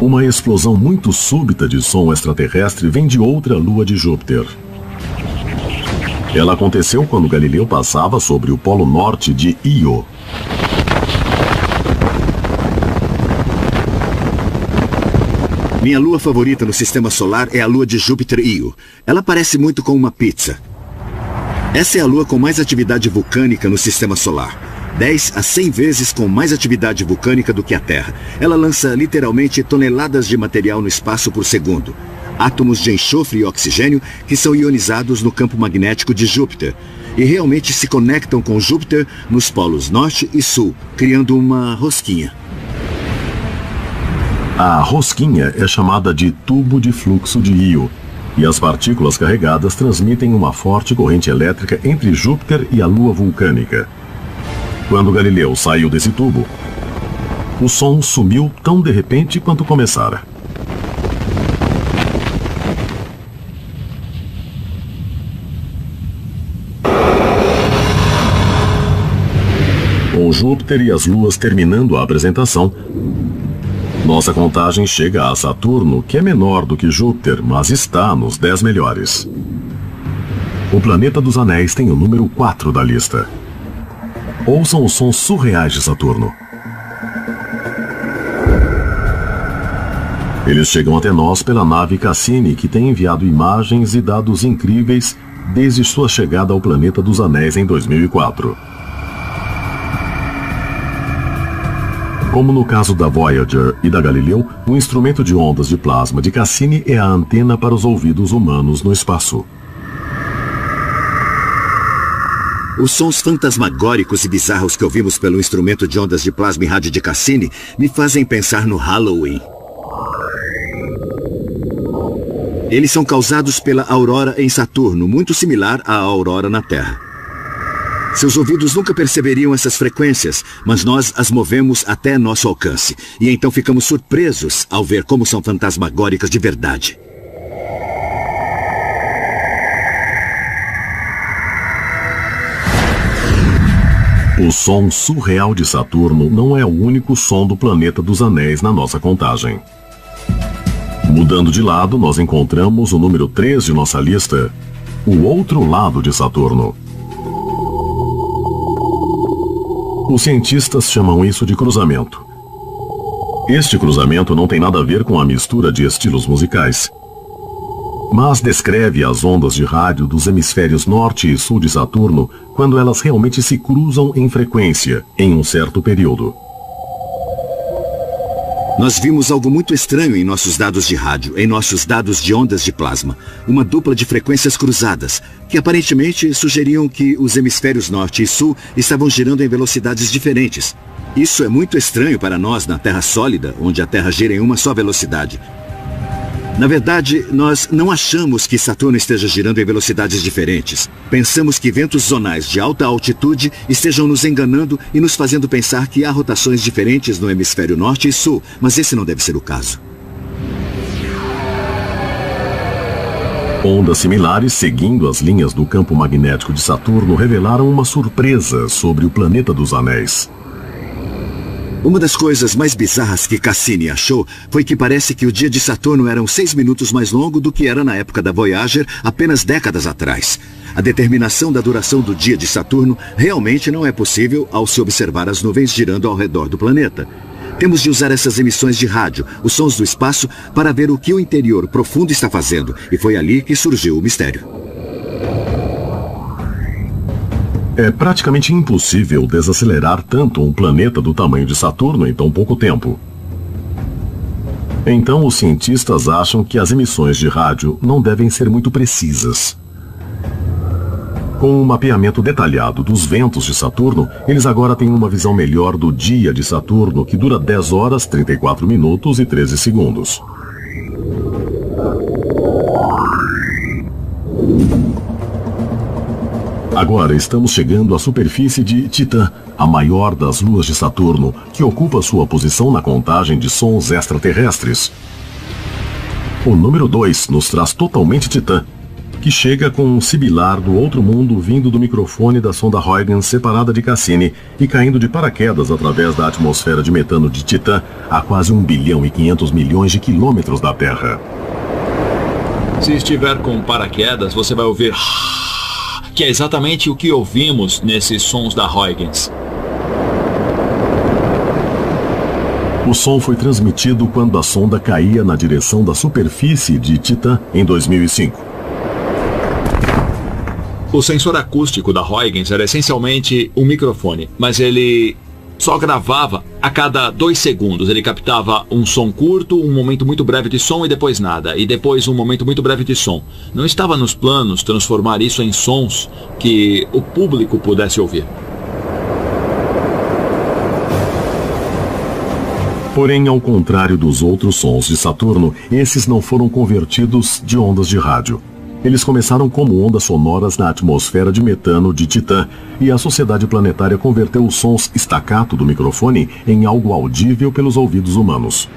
A: Uma explosão muito súbita de som extraterrestre vem de outra lua de Júpiter. Ela aconteceu quando Galileu passava sobre o polo norte de Io.
C: Minha lua favorita no sistema solar é a lua de Júpiter Io. Ela parece muito com uma pizza. Essa é a lua com mais atividade vulcânica no sistema solar. 10 a 100 vezes com mais atividade vulcânica do que a Terra. Ela lança literalmente toneladas de material no espaço por segundo. Átomos de enxofre e oxigênio que são ionizados no campo magnético de Júpiter. E realmente se conectam com Júpiter nos polos norte e sul, criando uma rosquinha.
A: A rosquinha é chamada de tubo de fluxo de Io. E as partículas carregadas transmitem uma forte corrente elétrica entre Júpiter e a lua vulcânica. Quando Galileu saiu desse tubo, o som sumiu tão de repente quanto começara. Com Júpiter e as luas terminando a apresentação, nossa contagem chega a Saturno, que é menor do que Júpiter, mas está nos 10 melhores. O planeta dos anéis tem o número 4 da lista. Ouçam os sons surreais de Saturno. Eles chegam até nós pela nave Cassini, que tem enviado imagens e dados incríveis desde sua chegada ao planeta dos anéis em 2004. Como no caso da Voyager e da Galileu, o instrumento de ondas de plasma de Cassini é a antena para os ouvidos humanos no espaço.
C: Os sons fantasmagóricos e bizarros que ouvimos pelo instrumento de ondas de plasma e rádio de Cassini me fazem pensar no Halloween. Eles são causados pela aurora em Saturno, muito similar à aurora na Terra. Seus ouvidos nunca perceberiam essas frequências, mas nós as movemos até nosso alcance. E então ficamos surpresos ao ver como são fantasmagóricas de verdade.
A: O som surreal de Saturno não é o único som do planeta dos anéis na nossa contagem. Mudando de lado, nós encontramos o número 3 de nossa lista, o outro lado de Saturno. Os cientistas chamam isso de cruzamento. Este cruzamento não tem nada a ver com a mistura de estilos musicais, mas descreve as ondas de rádio dos hemisférios norte e sul de Saturno quando elas realmente se cruzam em frequência em um certo período.
C: Nós vimos algo muito estranho em nossos dados de rádio, em nossos dados de ondas de plasma. Uma dupla de frequências cruzadas, que aparentemente sugeriam que os hemisférios norte e sul estavam girando em velocidades diferentes. Isso é muito estranho para nós na Terra sólida, onde a Terra gira em uma só velocidade. Na verdade, nós não achamos que Saturno esteja girando em velocidades diferentes. Pensamos que ventos zonais de alta altitude estejam nos enganando e nos fazendo pensar que há rotações diferentes no hemisfério norte e sul, mas esse não deve ser o caso.
A: Ondas similares seguindo as linhas do campo magnético de Saturno revelaram uma surpresa sobre o planeta dos anéis.
C: Uma das coisas mais bizarras que Cassini achou foi que parece que o dia de Saturno era 6 minutos mais longo do que era na época da Voyager, apenas décadas atrás. A determinação da duração do dia de Saturno realmente não é possível ao se observar as nuvens girando ao redor do planeta. Temos de usar essas emissões de rádio, os sons do espaço, para ver o que o interior profundo está fazendo, e foi ali que surgiu o mistério.
A: É praticamente impossível desacelerar tanto um planeta do tamanho de Saturno em tão pouco tempo. Então, os cientistas acham que as emissões de rádio não devem ser muito precisas. Com um mapeamento detalhado dos ventos de Saturno, eles agora têm uma visão melhor do dia de Saturno, que dura 10 horas, 34 minutos e 13 segundos. Agora estamos chegando à superfície de Titã, a maior das luas de Saturno, que ocupa sua posição na contagem de sons extraterrestres. O número 2 nos traz totalmente Titã, que chega com um sibilar do outro mundo vindo do microfone da sonda Huygens separada de Cassini e caindo de paraquedas através da atmosfera de metano de Titã a quase 1 bilhão e 500 milhões de quilômetros da Terra.
F: Se estiver com paraquedas, você vai ouvir que é exatamente o que ouvimos nesses sons da Huygens.
A: O som foi transmitido quando a sonda caía na direção da superfície de Titã em 2005.
F: O sensor acústico da Huygens era essencialmente um microfone, mas ele só gravava a cada 2 segundos. Ele captava um som curto, um momento muito breve de som e depois nada. E depois um momento muito breve de som. Não estava nos planos transformar isso em sons que o público pudesse ouvir.
A: Porém, ao contrário dos outros sons de Saturno, esses não foram convertidos de ondas de rádio. Eles começaram como ondas sonoras na atmosfera de metano de Titã, e a Sociedade Planetária converteu os sons staccato do microfone em algo audível pelos ouvidos humanos.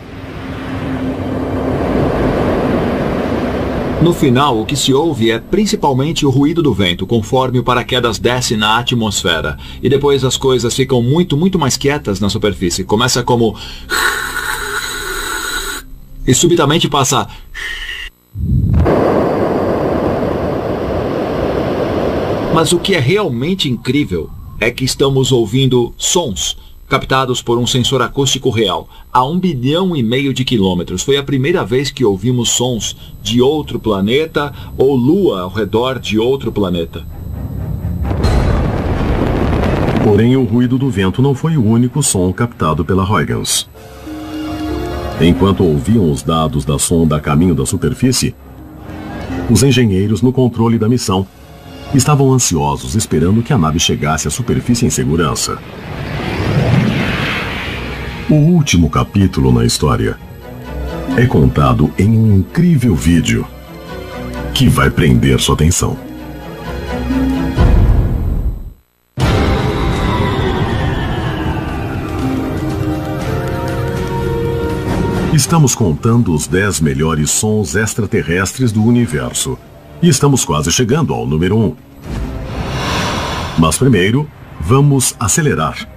F: No final, o que se ouve é principalmente o ruído do vento, conforme o paraquedas desce na atmosfera. E depois as coisas ficam muito mais quietas na superfície. Começa como... e subitamente passa... Mas o que é realmente incrível é que estamos ouvindo sons captados por um sensor acústico real a 1,5 bilhão de quilômetros. Foi a primeira vez que ouvimos sons de outro planeta ou lua ao redor de outro planeta.
A: Porém, o ruído do vento não foi o único som captado pela Huygens. Enquanto ouviam os dados da sonda a caminho da superfície, os engenheiros no controle da missão estavam ansiosos esperando que a nave chegasse à superfície em segurança. O último capítulo na história é contado em um incrível vídeo que vai prender sua atenção. Estamos contando os 10 melhores sons extraterrestres do universo. E estamos quase chegando ao número 1. Mas primeiro, vamos acelerar.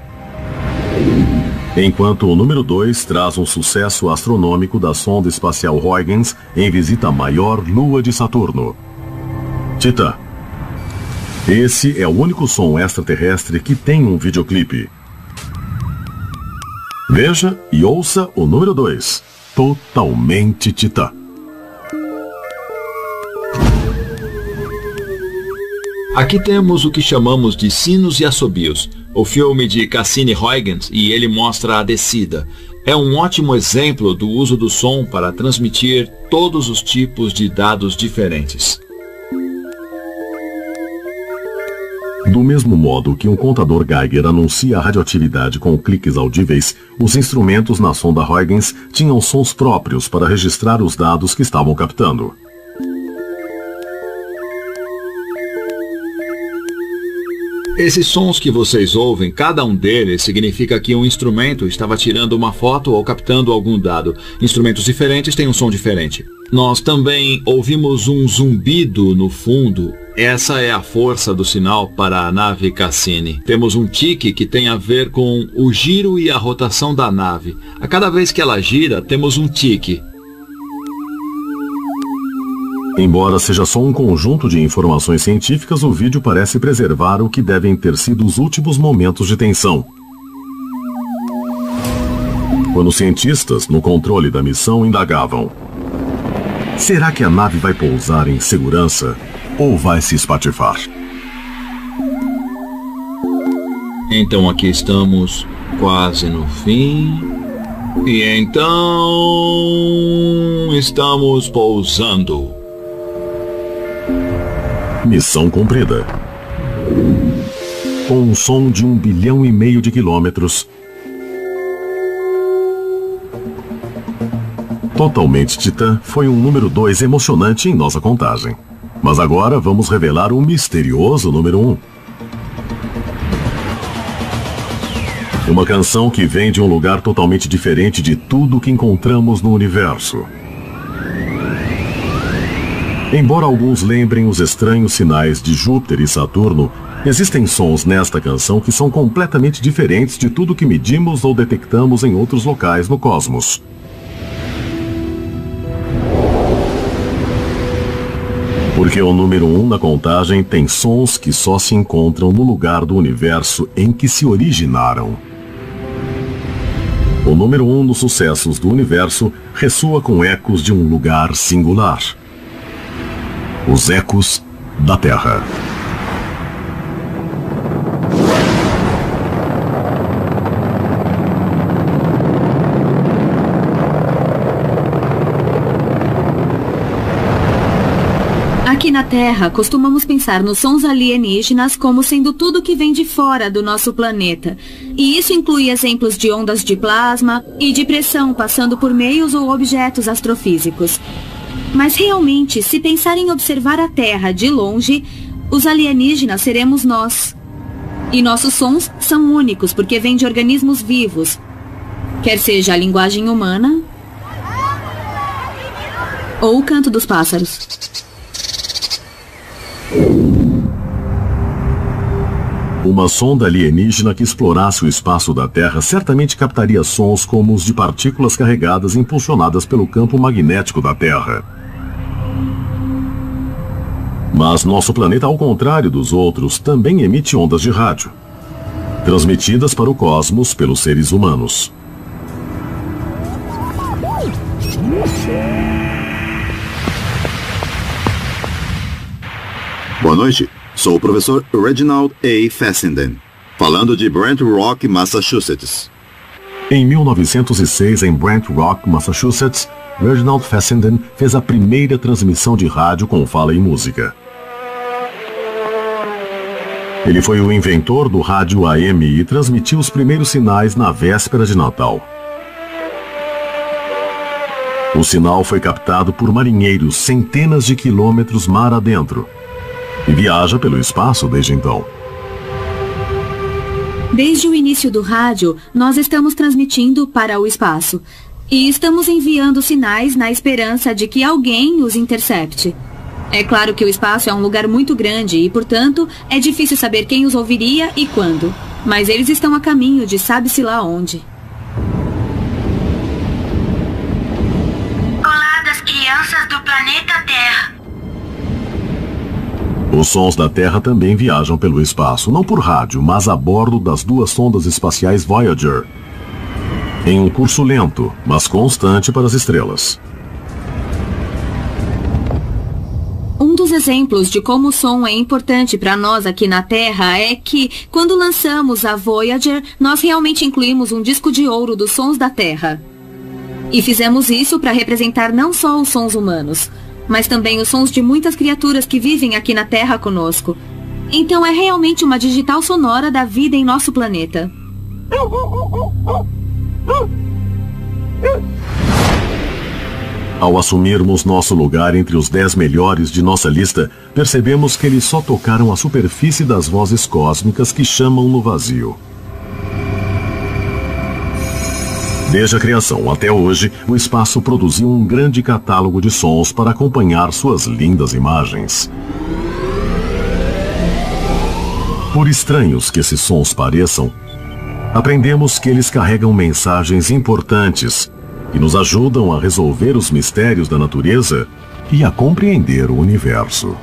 A: Enquanto o número 2 traz um sucesso astronômico da sonda espacial Huygens em visita à maior lua de Saturno, Titã. Esse é o único som extraterrestre que tem um videoclipe. Veja e ouça o número 2, totalmente Titã.
F: Aqui temos o que chamamos de sinos e assobios, o filme de Cassini-Huygens, e ele mostra a descida. É um ótimo exemplo do uso do som para transmitir todos os tipos de dados diferentes.
A: Do mesmo modo que um contador Geiger anuncia a radioatividade com cliques audíveis, os instrumentos na sonda Huygens tinham sons próprios para registrar os dados que estavam captando.
F: Esses sons que vocês ouvem, cada um deles significa que um instrumento estava tirando uma foto ou captando algum dado. Instrumentos diferentes têm um som diferente. Nós também ouvimos um zumbido no fundo. Essa é a força do sinal para a nave Cassini. Temos um tique que tem a ver com o giro e a rotação da nave. A cada vez que ela gira, temos um tique.
A: Embora seja só um conjunto de informações científicas, o vídeo parece preservar o que devem ter sido os últimos momentos de tensão. Quando os cientistas, no controle da missão, indagavam: será que a nave vai pousar em segurança ou vai se espatifar?
F: Então aqui estamos, quase no fim. E então estamos pousando.
A: Missão cumprida. Com um som de 1,5 bilhão de quilômetros, totalmente Titã foi um número 2 emocionante em nossa contagem. Mas agora vamos revelar o misterioso número 1. Uma canção que vem de um lugar totalmente diferente de tudo que encontramos no universo. Embora alguns lembrem os estranhos sinais de Júpiter e Saturno, existem sons nesta canção que são completamente diferentes de tudo que medimos ou detectamos em outros locais no cosmos. Porque o número 1 na contagem tem sons que só se encontram no lugar do universo em que se originaram. O número 1 nos sucessos do universo ressoa com ecos de um lugar singular. Os ecos da Terra.
B: Aqui na Terra, costumamos pensar nos sons alienígenas como sendo tudo que vem de fora do nosso planeta. E isso inclui exemplos de ondas de plasma e de pressão passando por meios ou objetos astrofísicos. Mas realmente, se pensar em observar a Terra de longe, os alienígenas seremos nós. E nossos sons são únicos porque vêm de organismos vivos, quer seja a linguagem humana ou o canto dos pássaros.
A: Uma sonda alienígena que explorasse o espaço da Terra certamente captaria sons como os de partículas carregadas impulsionadas pelo campo magnético da Terra. Mas nosso planeta, ao contrário dos outros, também emite ondas de rádio, transmitidas para o cosmos pelos seres humanos.
I: Boa noite. Sou o professor Reginald A. Fessenden, falando de Brant Rock, Massachusetts.
A: Em 1906, em Brant Rock, Massachusetts, Reginald Fessenden fez a primeira transmissão de rádio com fala e música. Ele foi o inventor do rádio AM e transmitiu os primeiros sinais na véspera de Natal. O sinal foi captado por marinheiros centenas de quilômetros mar adentro e viaja pelo espaço desde então.
B: Desde o início do rádio, nós estamos transmitindo para o espaço e estamos enviando sinais na esperança de que alguém os intercepte. É claro que o espaço é um lugar muito grande e, portanto, é difícil saber quem os ouviria e quando. Mas eles estão a caminho de sabe-se lá onde.
J: Olá das crianças do planeta Terra.
A: Os sons da Terra também viajam pelo espaço, não por rádio, mas a bordo das duas sondas espaciais Voyager, em um curso lento, mas constante para as estrelas.
B: Um dos exemplos de como o som é importante para nós aqui na Terra é que, quando lançamos a Voyager, nós realmente incluímos um disco de ouro dos sons da Terra. E fizemos isso para representar não só os sons humanos, mas também os sons de muitas criaturas que vivem aqui na Terra conosco. Então é realmente uma digital sonora da vida em nosso planeta.
A: Ao assumirmos nosso lugar entre os 10 melhores de nossa lista, percebemos que eles só tocaram a superfície das vozes cósmicas que chamam no vazio. Desde a criação até hoje, o espaço produziu um grande catálogo de sons para acompanhar suas lindas imagens. Por estranhos que esses sons pareçam, aprendemos que eles carregam mensagens importantes e nos ajudam a resolver os mistérios da natureza e a compreender o universo.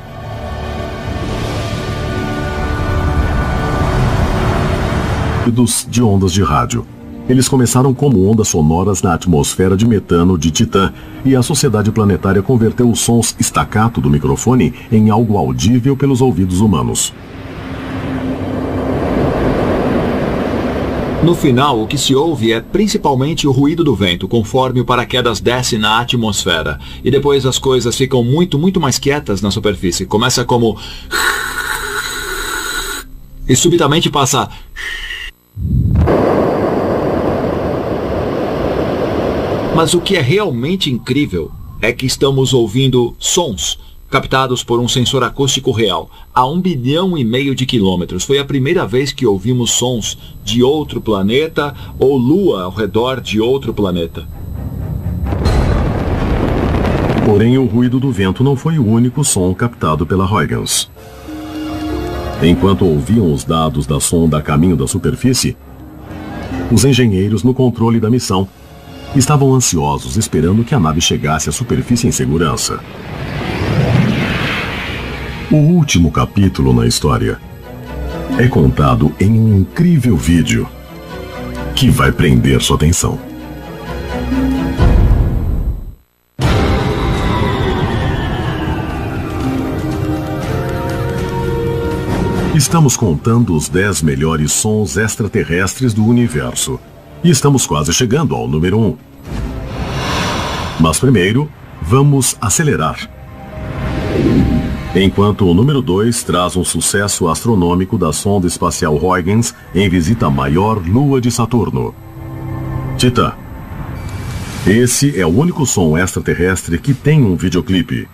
A: De ondas de rádio. Eles começaram como ondas sonoras na atmosfera de metano de Titã e a Sociedade Planetária converteu os sons staccato do microfone em algo audível pelos ouvidos humanos.
F: No final, o que se ouve é principalmente o ruído do vento, conforme o paraquedas desce na atmosfera. E depois as coisas ficam muito mais quietas na superfície. Começa como... e subitamente passa... Mas o que é realmente incrível é que estamos ouvindo sons captados por um sensor acústico real, a 1,5 bilhão de quilômetros. Foi a primeira vez que ouvimos sons de outro planeta ou lua ao redor de outro planeta.
A: Porém, o ruído do vento não foi o único som captado pela Huygens. Enquanto ouviam os dados da sonda a caminho da superfície, os engenheiros no controle da missão estavam ansiosos esperando que a nave chegasse à superfície em segurança. O último capítulo na história é contado em um incrível vídeo que vai prender sua atenção. Estamos contando os 10 melhores sons extraterrestres do universo. E estamos quase chegando ao número 1. Mas primeiro, vamos acelerar. Enquanto o número 2 traz um sucesso astronômico da sonda espacial Huygens em visita à maior lua de Saturno, Titã. Esse é o único som extraterrestre que tem um videoclipe.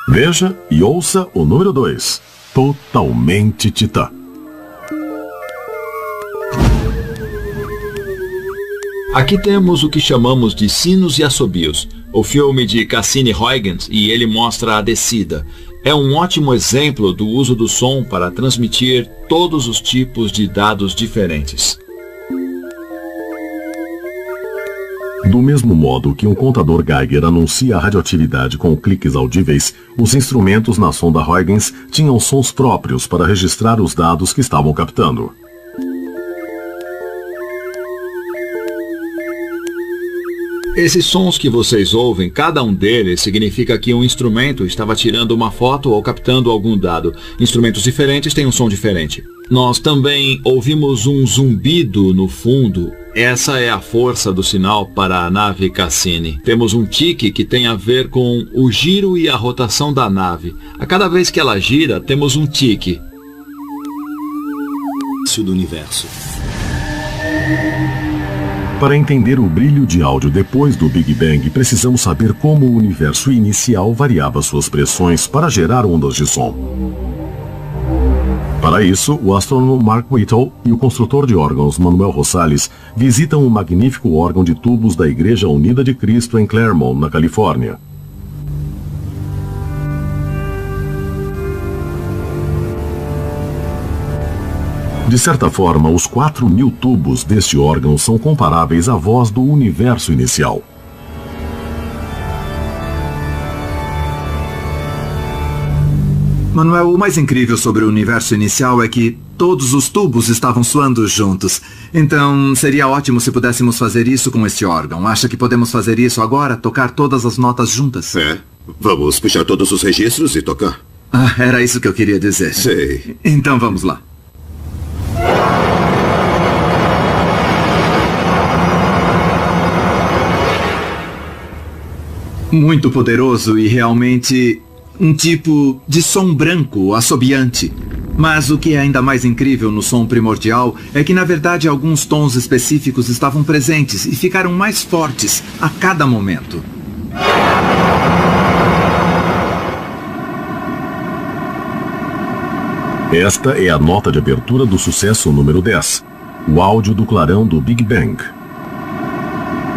A: Veja e ouça o número 2, totalmente Titã.
F: Aqui temos o que chamamos de sinos e assobios, o filme de Cassini-Huygens, e ele mostra a descida. É um ótimo exemplo do uso do som para transmitir todos os tipos de dados diferentes.
A: Do mesmo modo que um contador Geiger anuncia a radioatividade com cliques audíveis, os instrumentos na sonda Huygens tinham sons próprios para registrar os dados que estavam captando.
F: Esses sons que vocês ouvem, cada um deles significa que um instrumento estava tirando uma foto ou captando algum dado. Instrumentos diferentes têm um som diferente. Nós também ouvimos um zumbido no fundo. Essa é a força do sinal para a nave Cassini. Temos um tique que tem a ver com o giro e a rotação da nave. A cada vez que ela gira, temos um tique.
C: Do universo.
A: Para entender o brilho de áudio depois do Big Bang, precisamos saber como o universo inicial variava suas pressões para gerar ondas de som. Para isso, o astrônomo Mark Whittle e o construtor de órgãos Manuel Rosales visitam o magnífico órgão de tubos da Igreja Unida de Cristo em Claremont, na Califórnia. De certa forma, os 4.000 tubos deste órgão são comparáveis à voz do universo inicial.
H: Manuel, o mais incrível sobre o universo inicial é que todos os tubos estavam soando juntos. Então, seria ótimo se pudéssemos fazer isso com este órgão. Acha que podemos fazer isso agora? Tocar todas as notas juntas?
C: É. Vamos puxar todos os registros e tocar.
H: Ah, era isso que eu queria dizer.
C: Sei.
H: Então vamos lá. Muito poderoso e realmente um tipo de som branco, assobiante. Mas o que é ainda mais incrível no som primordial é que, na verdade, alguns tons específicos estavam presentes e ficaram mais fortes a cada momento.
A: Esta é a nota de abertura do sucesso número 10, o áudio do clarão do Big Bang.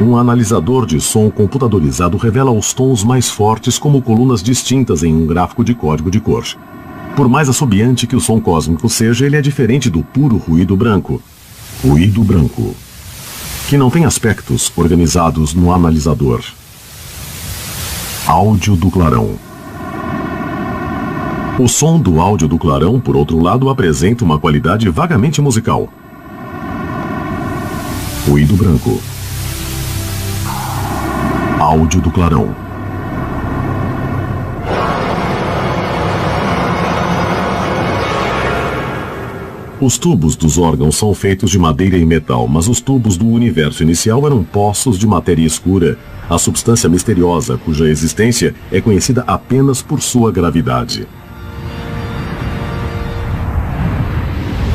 A: Um analisador de som computadorizado revela os tons mais fortes como colunas distintas em um gráfico de código de cor. Por mais assobiante que o som cósmico seja, ele é diferente do puro ruído branco. Ruído branco, que não tem aspectos organizados no analisador. Áudio do clarão. O som do áudio do clarão, por outro lado, apresenta uma qualidade vagamente musical. Ruído branco. Áudio do clarão. Os tubos dos órgãos são feitos de madeira e metal, mas os tubos do universo inicial eram poços de matéria escura, a substância misteriosa cuja existência é conhecida apenas por sua gravidade.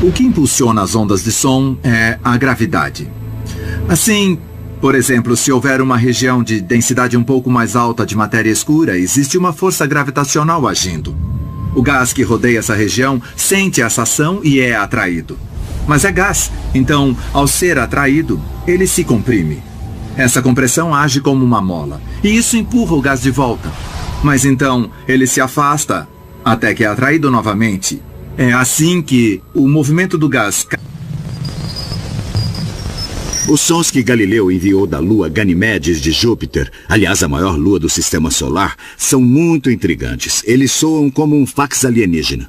H: O que impulsiona as ondas de som é a gravidade. Assim, Por exemplo, se houver uma região de densidade um pouco mais alta de matéria escura, existe uma força gravitacional agindo. O gás que rodeia essa região sente essa ação e é atraído. Mas é gás, então, ao ser atraído, ele se comprime. Essa compressão age como uma mola, e isso empurra o gás de volta. Mas então, ele se afasta até que é atraído novamente. É assim que o movimento do gás...
C: Os sons que Galileu enviou da lua Ganimedes de Júpiter, aliás, a maior lua do sistema solar, são muito intrigantes. Eles soam como um fax alienígena.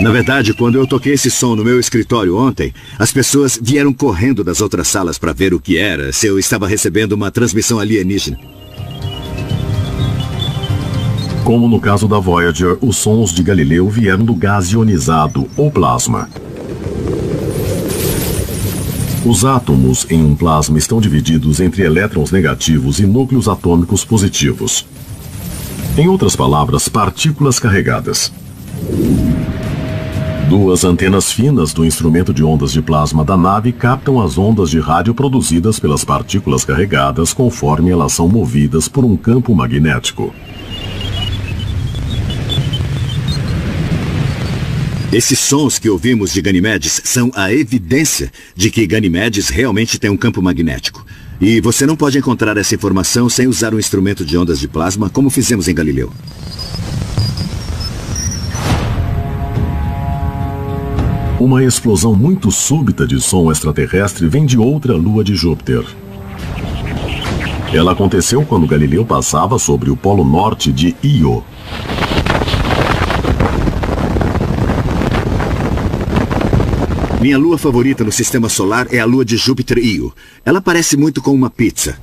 C: Na verdade, quando eu toquei esse som no meu escritório ontem, as pessoas vieram correndo das outras salas para ver o que era, se eu estava recebendo uma transmissão alienígena.
A: Como no caso da Voyager, os sons de Galileu vieram do gás ionizado, ou plasma. Os átomos em um plasma estão divididos entre elétrons negativos e núcleos atômicos positivos. Em outras palavras, partículas carregadas. Duas antenas finas do instrumento de ondas de plasma da nave captam as ondas de rádio produzidas pelas partículas carregadas conforme elas são movidas por um campo magnético.
C: Esses sons que ouvimos de Ganimedes são a evidência de que Ganimedes realmente tem um campo magnético. E você não pode encontrar essa informação sem usar um instrumento de ondas de plasma, como fizemos em Galileu.
A: Uma explosão muito súbita de som extraterrestre vem de outra lua de Júpiter. Ela aconteceu quando Galileu passava sobre o polo norte de Io.
C: Minha lua favorita no sistema solar é a lua de Júpiter Io. Ela parece muito com uma pizza.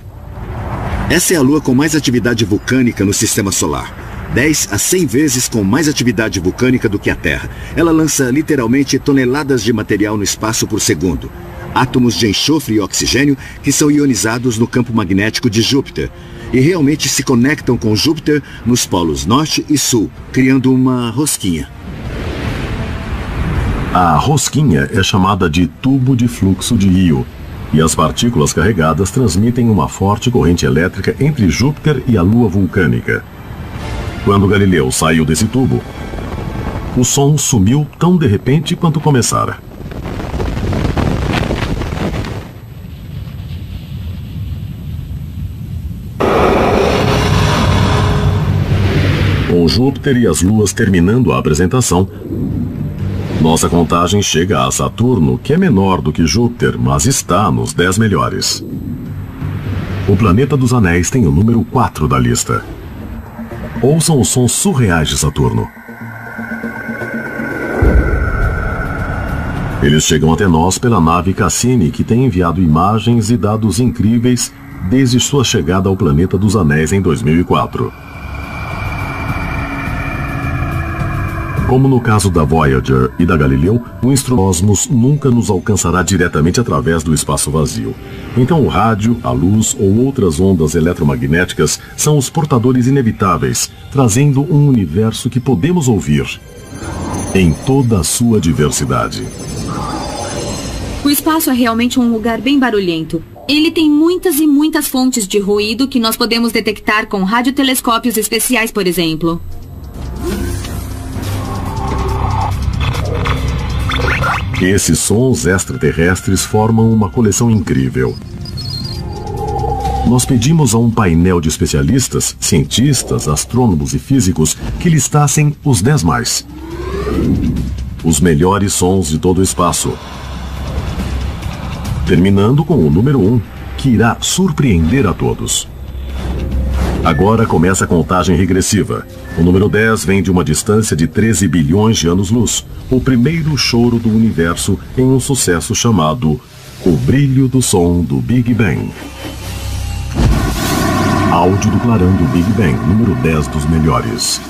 C: Essa é a lua com mais atividade vulcânica no sistema solar. 10 a 100 vezes com mais atividade vulcânica do que a Terra. Ela lança literalmente toneladas de material no espaço por segundo. Átomos de enxofre e oxigênio que são ionizados no campo magnético de Júpiter. E realmente se conectam com Júpiter nos polos norte e sul, criando uma rosquinha.
A: A rosquinha é chamada de tubo de fluxo de Io, e as partículas carregadas transmitem uma forte corrente elétrica entre Júpiter e a lua vulcânica. Quando Galileu saiu desse tubo, o som sumiu tão de repente quanto começara. Com Júpiter e as luas terminando a apresentação, nossa contagem chega a Saturno, que é menor do que Júpiter, mas está nos 10 melhores. O planeta dos anéis tem o número 4 da lista. Ouçam os sons surreais de Saturno. Eles chegam até nós pela nave Cassini, que tem enviado imagens e dados incríveis desde sua chegada ao planeta dos anéis em 2004. Como no caso da Voyager e da Galileu, o instrumento nunca nos alcançará diretamente através do espaço vazio. Então o rádio, a luz ou outras ondas eletromagnéticas são os portadores inevitáveis, trazendo um universo que podemos ouvir em toda a sua diversidade.
B: O espaço é realmente um lugar bem barulhento. Ele tem muitas e muitas fontes de ruído que nós podemos detectar com radiotelescópios especiais, por exemplo.
A: Esses sons extraterrestres formam uma coleção incrível. Nós pedimos a um painel de especialistas, cientistas, astrônomos e físicos que listassem os 10 mais. Os melhores sons de todo o espaço. Terminando com o número 1, que irá surpreender a todos. Agora começa a contagem regressiva. O número 10 vem de uma distância de 13 bilhões de anos-luz, o primeiro choro do universo em um sucesso chamado O Brilho do Som do Big Bang. Áudio do clarão do Big Bang, número 10 dos melhores.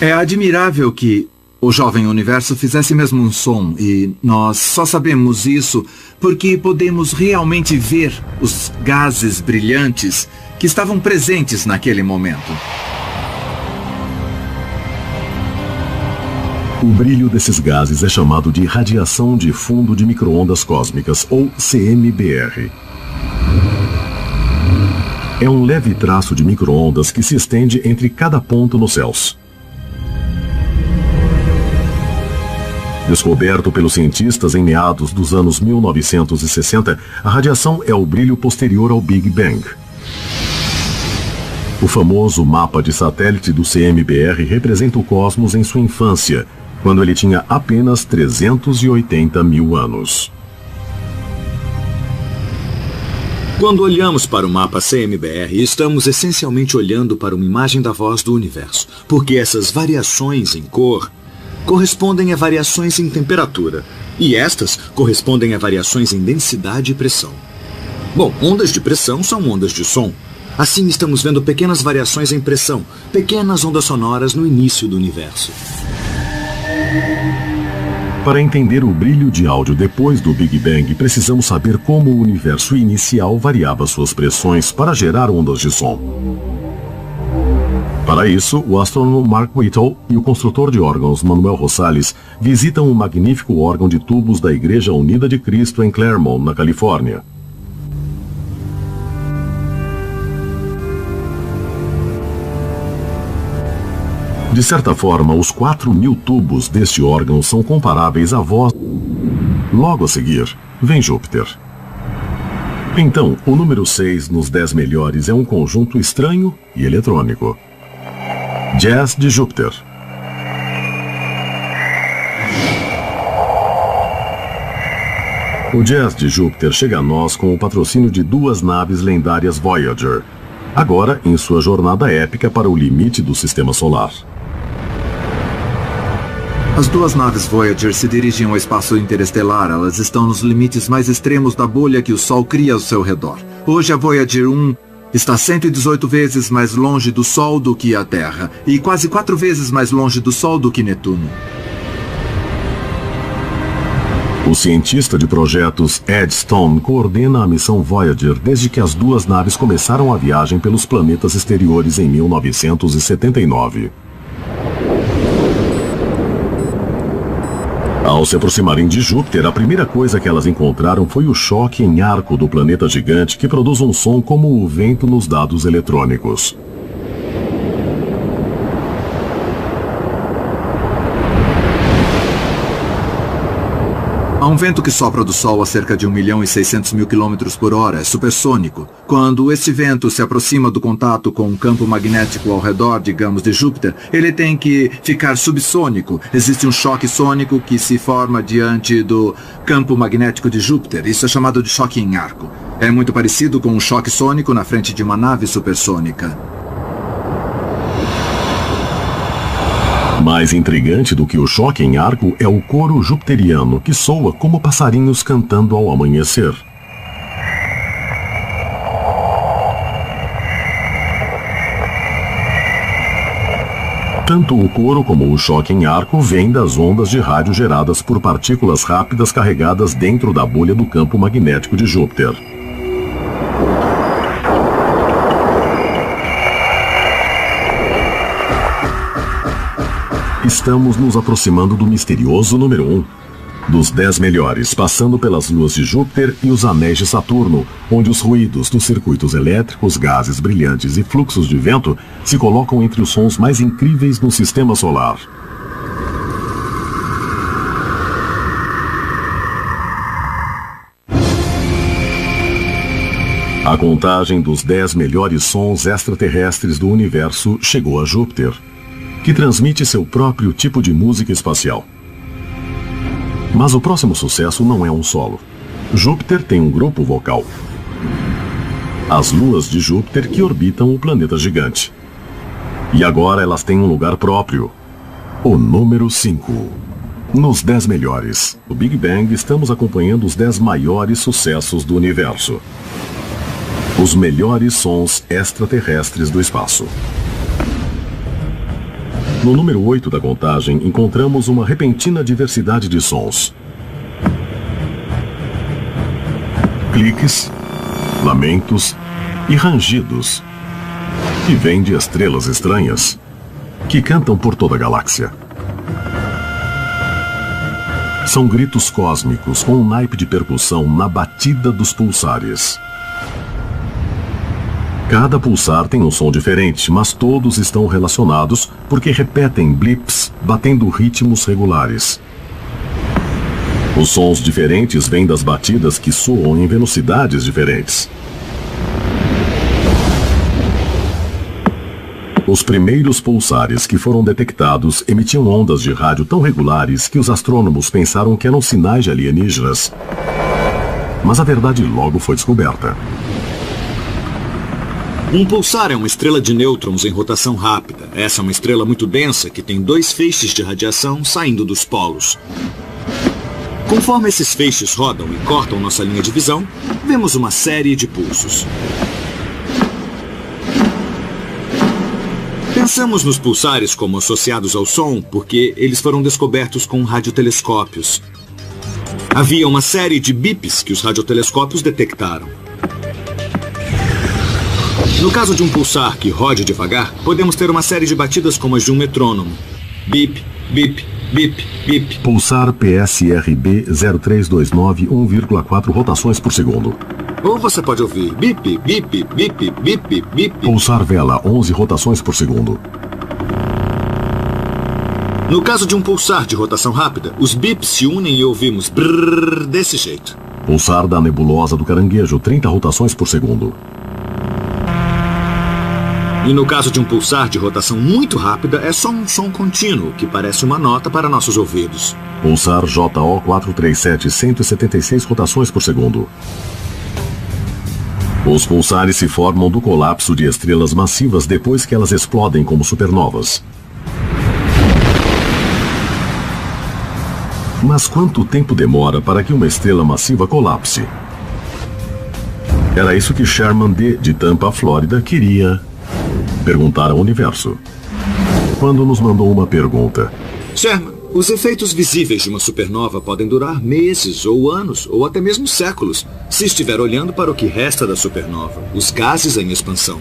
H: É admirável que o jovem universo fizesse mesmo um som, e nós só sabemos isso porque podemos realmente ver os gases brilhantes que estavam presentes naquele momento.
A: O brilho desses gases é chamado de radiação de fundo de micro-ondas cósmicas, ou CMBR. É um leve traço de micro-ondas que se estende entre cada ponto nos céus. Descoberto pelos cientistas em meados dos anos 1960, a radiação é o brilho posterior ao Big Bang. O famoso mapa de satélite do CMBR representa o cosmos em sua infância, quando ele tinha apenas 380 mil anos.
D: Quando olhamos para o mapa CMBR, estamos essencialmente olhando para uma imagem da voz do universo, porque essas variações em cor correspondem a variações em temperatura, e estas correspondem a variações em densidade e pressão. Bom, ondas de pressão são ondas de som. Assim, estamos vendo pequenas variações em pressão, pequenas ondas sonoras no início do universo.
A: Para entender o brilho de áudio depois do Big Bang, precisamos saber como o universo inicial variava suas pressões para gerar ondas de som. Para isso, o astrônomo Mark Whittle e o construtor de órgãos Manuel Rosales visitam o magnífico órgão de tubos da Igreja Unida de Cristo em Claremont, na Califórnia. De certa forma, os 4.000 tubos deste órgão são comparáveis à voz. Logo a seguir, vem Júpiter. Então, o número 6 nos 10 melhores é um conjunto estranho e eletrônico. Jazz de Júpiter. O Jazz de Júpiter chega a nós com o patrocínio de 2 naves lendárias Voyager, agora em sua jornada épica para o limite do Sistema Solar.
H: As 2 naves Voyager se dirigem ao espaço interestelar. Elas estão nos limites mais extremos da bolha que o Sol cria ao seu redor. Hoje a Voyager 1 está 118 vezes mais longe do Sol do que a Terra, e quase 4 vezes mais longe do Sol do que Netuno.
A: O cientista de projetos Ed Stone coordena a missão Voyager desde que as 2 naves começaram a viagem pelos planetas exteriores em 1979. Ao se aproximarem de Júpiter, a primeira coisa que elas encontraram foi o choque em arco do planeta gigante, que produz um som como o vento nos dados eletrônicos.
H: Há um vento que sopra do Sol a cerca de 1.600.000 km por hora, é supersônico. Quando este vento se aproxima do contato com um campo magnético ao redor, digamos, de Júpiter, ele tem que ficar subsônico. Existe um choque sônico que se forma diante do campo magnético de Júpiter. Isso é chamado de choque em arco. É muito parecido com um choque sônico na frente de uma nave supersônica.
A: Mais intrigante do que o choque em arco é o coro jupiteriano, que soa como passarinhos cantando ao amanhecer. Tanto o coro como o choque em arco vêm das ondas de rádio geradas por partículas rápidas carregadas dentro da bolha do campo magnético de Júpiter. Estamos nos aproximando do misterioso número 1, dos 10 melhores, passando pelas luas de Júpiter e os anéis de Saturno, onde os ruídos dos circuitos elétricos, gases brilhantes e fluxos de vento se colocam entre os sons mais incríveis no Sistema Solar. A contagem dos 10 melhores sons extraterrestres do universo chegou a Júpiter, que transmite seu próprio tipo de música espacial. Mas o próximo sucesso não é um solo. Júpiter tem um grupo vocal. As luas de Júpiter que orbitam o planeta gigante. E agora elas têm um lugar próprio. O número 5. Nos 10 melhores. No Big Bang estamos acompanhando os 10 maiores sucessos do universo. Os melhores sons extraterrestres do espaço. No número 8 da contagem, encontramos uma repentina diversidade de sons. Cliques, lamentos e rangidos, que vêm de estrelas estranhas, que cantam por toda a galáxia. São gritos cósmicos com um naipe de percussão na batida dos pulsares. Cada pulsar tem um som diferente, mas todos estão relacionados porque repetem blips batendo ritmos regulares. Os sons diferentes vêm das batidas que soam em velocidades diferentes. Os primeiros pulsares que foram detectados emitiam ondas de rádio tão regulares que os astrônomos pensaram que eram sinais de alienígenas. Mas a verdade logo foi descoberta.
D: Um pulsar é uma estrela de nêutrons em rotação rápida. Essa é uma estrela muito densa que tem 2 feixes de radiação saindo dos polos. Conforme esses feixes rodam e cortam nossa linha de visão, vemos uma série de pulsos. Pensamos nos pulsares como associados ao som porque eles foram descobertos com radiotelescópios. Havia uma série de bips que os radiotelescópios detectaram. No caso de um pulsar que rode devagar, podemos ter uma série de batidas como as de um metrônomo. Bip, bip, bip, bip.
A: Pulsar PSRB 0329, 1,4 rotações por segundo.
D: Ou você pode ouvir bip, bip, bip, bip, bip.
A: Pulsar vela, 11 rotações por segundo.
D: No caso de um pulsar de rotação rápida, os bips se unem e ouvimos brrr desse jeito.
A: Pulsar da nebulosa do caranguejo, 30 rotações por segundo.
D: E no caso de um pulsar de rotação muito rápida, é só um som contínuo, que parece uma nota para nossos ouvidos.
A: Pulsar JO 437, 176 rotações por segundo. Os pulsares se formam do colapso de estrelas massivas depois que elas explodem como supernovas. Mas quanto tempo demora para que uma estrela massiva colapse? Era isso que Sherman D., de Tampa, Flórida, queria perguntar ao universo, quando nos mandou uma pergunta.
D: Sherman, os efeitos visíveis de uma supernova podem durar meses, ou anos, ou até mesmo séculos, se estiver olhando para o que resta da supernova, os gases em expansão.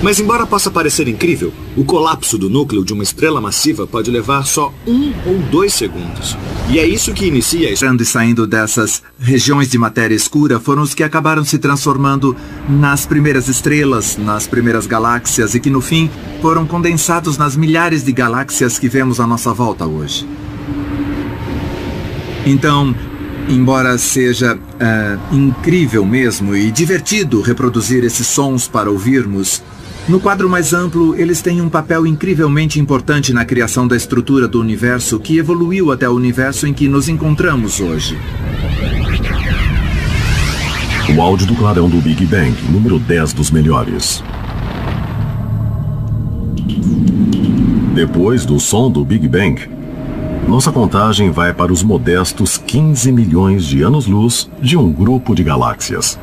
D: Mas embora possa parecer incrível, o colapso do núcleo de uma estrela massiva pode levar só 1 ou 2 segundos. E é isso que inicia...
H: Entrando e saindo dessas regiões de matéria escura foram os que acabaram se transformando nas primeiras estrelas, nas primeiras galáxias e que no fim foram condensados nas milhares de galáxias que vemos à nossa volta hoje. Então, embora seja incrível mesmo e divertido reproduzir esses sons para ouvirmos, no quadro mais amplo, eles têm um papel incrivelmente importante na criação da estrutura do universo que evoluiu até o universo em que nos encontramos hoje.
A: O áudio do clarão do Big Bang, número 10 dos melhores. Depois do som do Big Bang, nossa contagem vai para os modestos 15 milhões de anos-luz de um grupo de galáxias.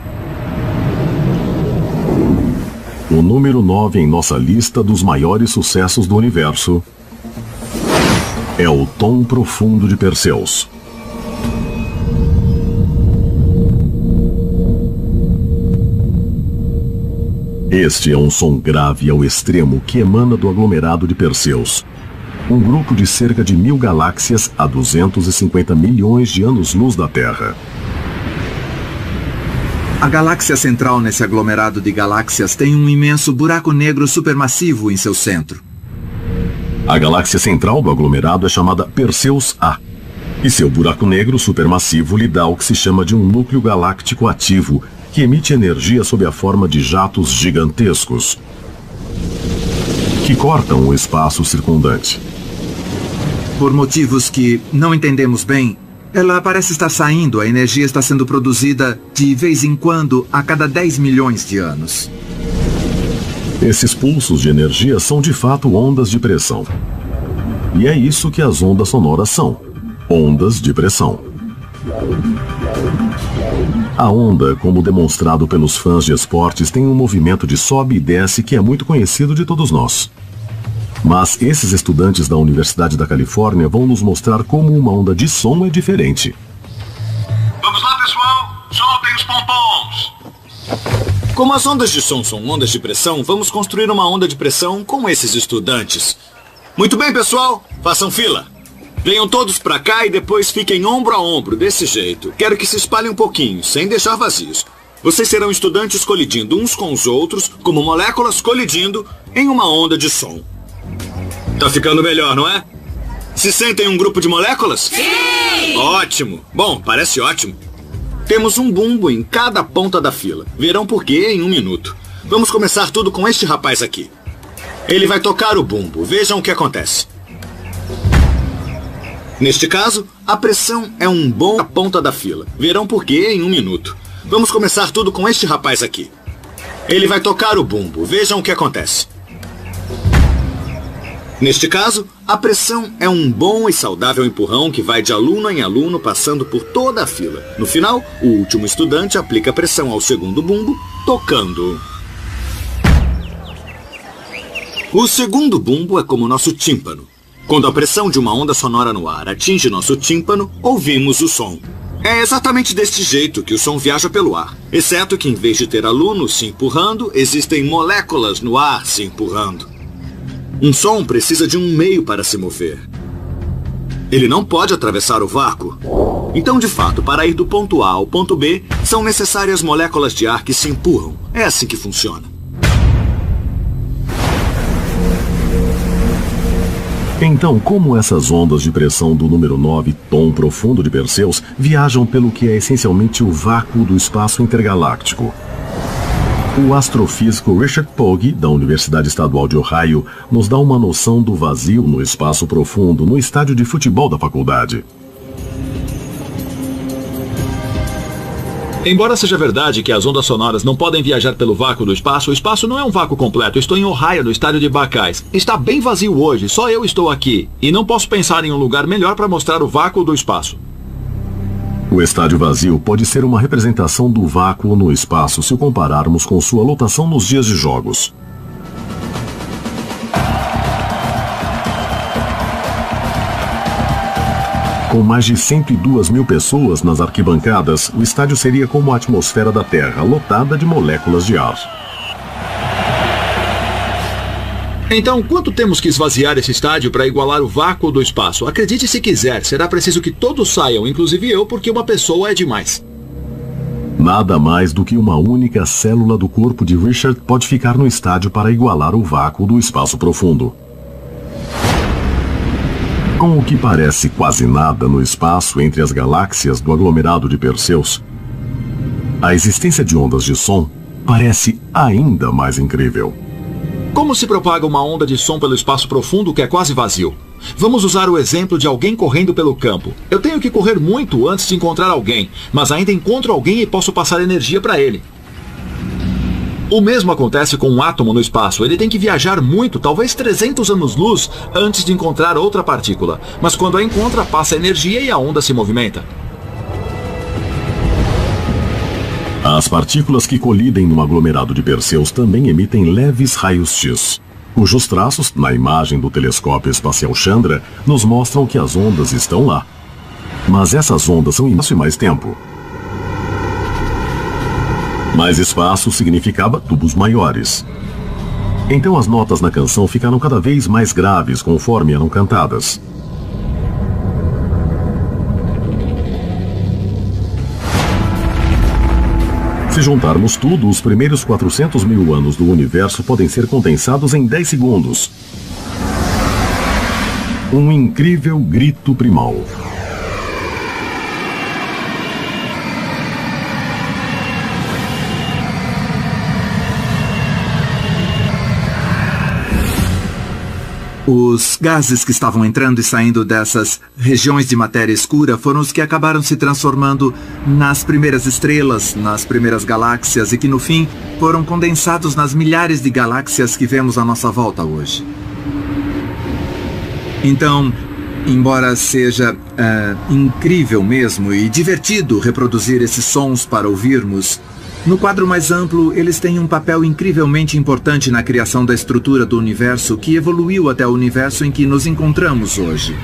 A: O número 9 em nossa lista dos maiores sucessos do universo é o Tom Profundo de Perseus. Este é um som grave ao extremo que emana do aglomerado de Perseus, um grupo de cerca de 1000 galáxias a 250 milhões de anos-luz da Terra.
H: A galáxia central nesse aglomerado de galáxias tem um imenso buraco negro supermassivo em seu centro.
A: A galáxia central do aglomerado é chamada Perseus A, e seu buraco negro supermassivo lhe dá o que se chama de um núcleo galáctico ativo, que emite energia sob a forma de jatos gigantescos, que cortam o espaço circundante.
H: Por motivos que não entendemos bem, ela parece estar saindo, a energia está sendo produzida de vez em quando a cada 10 milhões de anos.
A: Esses pulsos de energia são de fato ondas de pressão. E é isso que as ondas sonoras são, ondas de pressão. A onda, como demonstrado pelos fãs de esportes, tem um movimento de sobe e desce que é muito conhecido de todos nós. Mas esses estudantes da Universidade da Califórnia vão nos mostrar como uma onda de som é diferente.
E: Vamos lá, pessoal! Soltem os pompons!
D: Como as ondas de som são ondas de pressão, vamos construir uma onda de pressão com esses estudantes. Muito bem, pessoal, façam fila. Venham todos pra cá e depois fiquem ombro a ombro, desse jeito. Quero que se espalhem um pouquinho, sem deixar vazios. Vocês serão estudantes colidindo uns com os outros, como moléculas colidindo em uma onda de som. Tá ficando melhor, não é? Se sentem um grupo de moléculas?
J: Sim!
D: Ótimo! Bom, parece ótimo. Temos um bumbo em cada ponta da fila. Verão por quê em 1 minuto. Vamos começar tudo com este rapaz aqui. Ele vai tocar o bumbo. Vejam o que acontece. Neste caso, a pressão é um bom na ponta da fila. Verão por quê em 1 minuto. Vamos começar tudo com este rapaz aqui. Ele vai tocar o bumbo. Vejam o que acontece. Neste caso, a pressão é um bom e saudável empurrão que vai de aluno em aluno passando por toda a fila. No final, o último estudante aplica pressão ao segundo bumbo, tocando. O segundo bumbo é como nosso tímpano. Quando a pressão de uma onda sonora no ar atinge nosso tímpano, ouvimos o som. É exatamente deste jeito que o som viaja pelo ar, exceto que em vez de ter alunos se empurrando, existem moléculas no ar se empurrando. Um som precisa de um meio para se mover. Ele não pode atravessar o vácuo. Então, de fato, para ir do ponto A ao ponto B, são necessárias moléculas de ar que se empurram. É assim que funciona.
A: Então, como essas ondas de pressão do número 9, tom profundo de Perseus, viajam pelo que é essencialmente o vácuo do espaço intergaláctico? O astrofísico Richard Pogge, da Universidade Estadual de Ohio, nos dá uma noção do vazio no espaço profundo no estádio de futebol da faculdade.
F: Embora seja verdade que as ondas sonoras não podem viajar pelo vácuo do espaço, o espaço não é um vácuo completo. Eu estou em Ohio, no estádio de Buckeyes. Está bem vazio hoje, só eu estou aqui. E não posso pensar em um lugar melhor para mostrar o vácuo do espaço.
A: O estádio vazio pode ser uma representação do vácuo no espaço se o compararmos com sua lotação nos dias de jogos. Com mais de 102 mil pessoas nas arquibancadas, o estádio seria como a atmosfera da Terra, lotada de moléculas de ar.
F: Então, quanto temos que esvaziar esse estádio para igualar o vácuo do espaço? Acredite se quiser, será preciso que todos saiam, inclusive eu, porque uma pessoa é demais.
A: Nada mais do que uma única célula do corpo de Richard pode ficar no estádio para igualar o vácuo do espaço profundo. Com o que parece quase nada no espaço entre as galáxias do aglomerado de Perseus, a existência de ondas de som parece ainda mais incrível.
F: Como se propaga uma onda de som pelo espaço profundo que é quase vazio? Vamos usar o exemplo de alguém correndo pelo campo. Eu tenho que correr muito antes de encontrar alguém, mas ainda encontro alguém e posso passar energia para ele. O mesmo acontece com um átomo no espaço. Ele tem que viajar muito, talvez 300 anos-luz, antes de encontrar outra partícula. Mas quando a encontra, passa energia e a onda se movimenta.
A: As partículas que colidem no aglomerado de Perseus também emitem leves raios-x, cujos traços, na imagem do telescópio espacial Chandra, nos mostram que as ondas estão lá. Mas essas ondas são em mais tempo. Mais espaço significava tubos maiores. Então as notas na canção ficaram cada vez mais graves conforme eram cantadas. Se juntarmos tudo, os primeiros 400 mil anos do universo podem ser condensados em 10 segundos. Um incrível grito primal.
H: Os gases que estavam entrando e saindo dessas regiões de matéria escura foram os que acabaram se transformando nas primeiras estrelas, nas primeiras galáxias e que no fim foram condensados nas milhares de galáxias que vemos à nossa volta hoje. Então, embora seja incrível mesmo e divertido reproduzir esses sons para ouvirmos, no quadro mais amplo, eles têm um papel incrivelmente importante na criação da estrutura do universo que evoluiu até o universo em que nos encontramos hoje.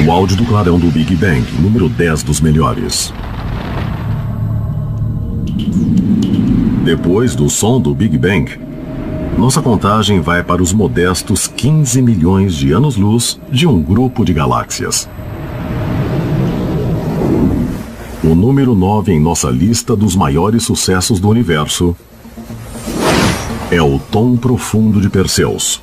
A: O áudio do clarão do Big Bang, número 10 dos melhores. Depois do som do Big Bang, Nossa contagem vai para os modestos 15 milhões de anos-luz de um grupo de galáxias. O número 9 em nossa lista dos maiores sucessos do universo é o Tom Profundo de Perseus.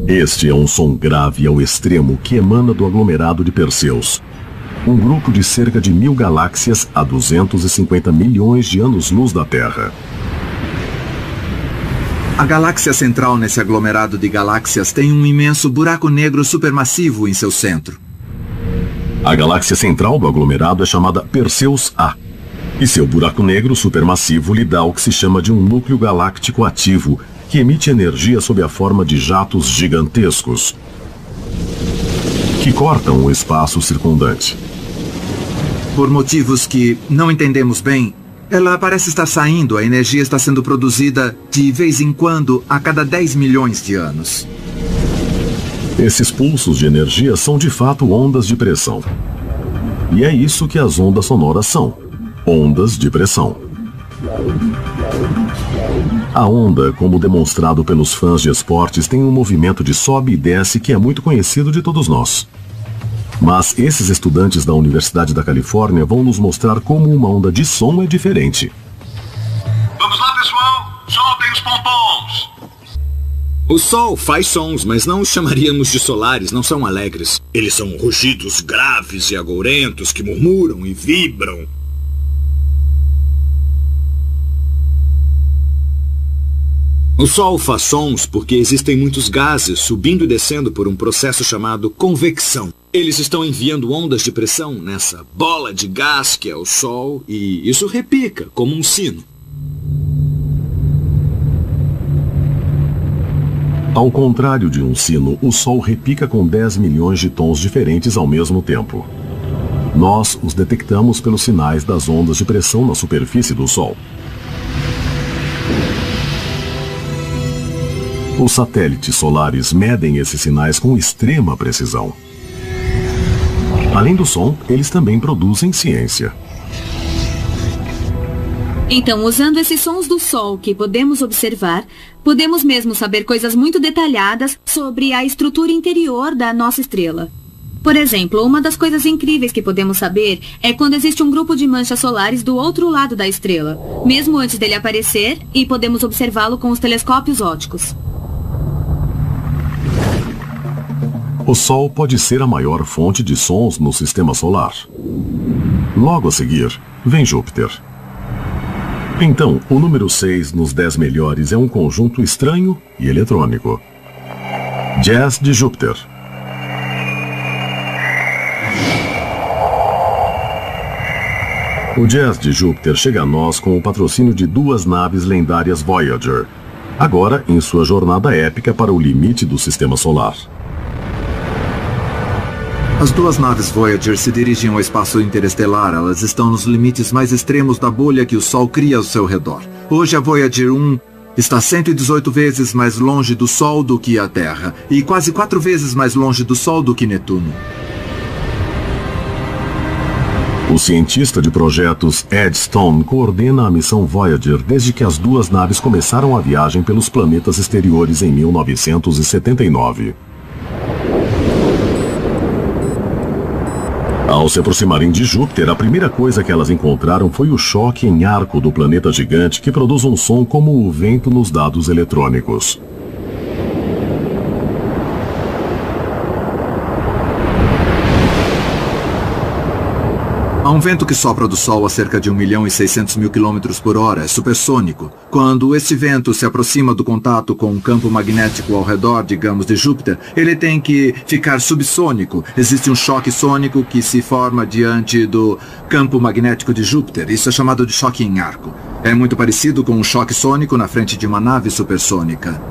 A: Este é um som grave ao extremo que emana do aglomerado de Perseus, um grupo de cerca de 1000 galáxias a 250 milhões de anos-luz da Terra.
H: A galáxia central nesse aglomerado de galáxias tem um imenso buraco negro supermassivo em seu centro.
A: A galáxia central do aglomerado é chamada Perseus A, e seu buraco negro supermassivo lhe dá o que se chama de um núcleo galáctico ativo, que emite energia sob a forma de jatos gigantescos, que cortam o espaço circundante.
H: Por motivos que não entendemos bem, ela parece estar saindo, a energia está sendo produzida de vez em quando a cada 10 milhões de anos.
A: Esses pulsos de energia são de fato ondas de pressão. E é isso que as ondas sonoras são: ondas de pressão. A onda, como demonstrado pelos fãs de esportes, tem um movimento de sobe e desce que é muito conhecido de todos nós. Mas esses estudantes da Universidade da Califórnia vão nos mostrar como uma onda de som é diferente.
E: Vamos lá, pessoal! Soltem os pompons!
D: O Sol faz sons, mas não os chamaríamos de solares, não são alegres. Eles são rugidos graves e agourentos que murmuram e vibram. O Sol faz sons porque existem muitos gases subindo e descendo por um processo chamado convecção. Eles estão enviando ondas de pressão nessa bola de gás que é o Sol e isso repica como um sino.
A: Ao contrário de um sino, o Sol repica com 10 milhões de tons diferentes ao mesmo tempo. Nós os detectamos pelos sinais das ondas de pressão na superfície do Sol. Os satélites solares medem esses sinais com extrema precisão. Além do som, eles também produzem ciência.
B: Então, usando esses sons do Sol que podemos observar, podemos mesmo saber coisas muito detalhadas sobre a estrutura interior da nossa estrela. Por exemplo, uma das coisas incríveis que podemos saber é quando existe um grupo de manchas solares do outro lado da estrela, mesmo antes dele aparecer, e podemos observá-lo com os telescópios ópticos.
A: O Sol pode ser a maior fonte de sons no sistema solar. Logo a seguir, vem Júpiter. Então, o número 6 nos 10 melhores é um conjunto estranho e eletrônico. Jazz de Júpiter. O Jazz de Júpiter chega a nós com o patrocínio de 2 naves lendárias Voyager, agora em sua jornada épica para o limite do sistema solar.
H: As 2 naves Voyager se dirigem ao espaço interestelar. Elas estão nos limites mais extremos da bolha que o Sol cria ao seu redor. Hoje a Voyager 1 está 118 vezes mais longe do Sol do que a Terra, e quase 4 vezes mais longe do Sol do que Netuno.
A: O cientista de projetos Ed Stone coordena a missão Voyager desde que as 2 naves começaram a viagem pelos planetas exteriores em 1979. Ao se aproximarem de Júpiter, a primeira coisa que elas encontraram foi o choque em arco do planeta gigante que produz um som como o vento nos dados eletrônicos.
H: Há um vento que sopra do Sol a cerca de 1.600.000 km por hora, é supersônico. Quando este vento se aproxima do contato com um campo magnético ao redor, digamos, de Júpiter, ele tem que ficar subsônico. Existe um choque sônico que se forma diante do campo magnético de Júpiter. Isso é chamado de choque em arco. É muito parecido com um choque sônico na frente de uma nave supersônica.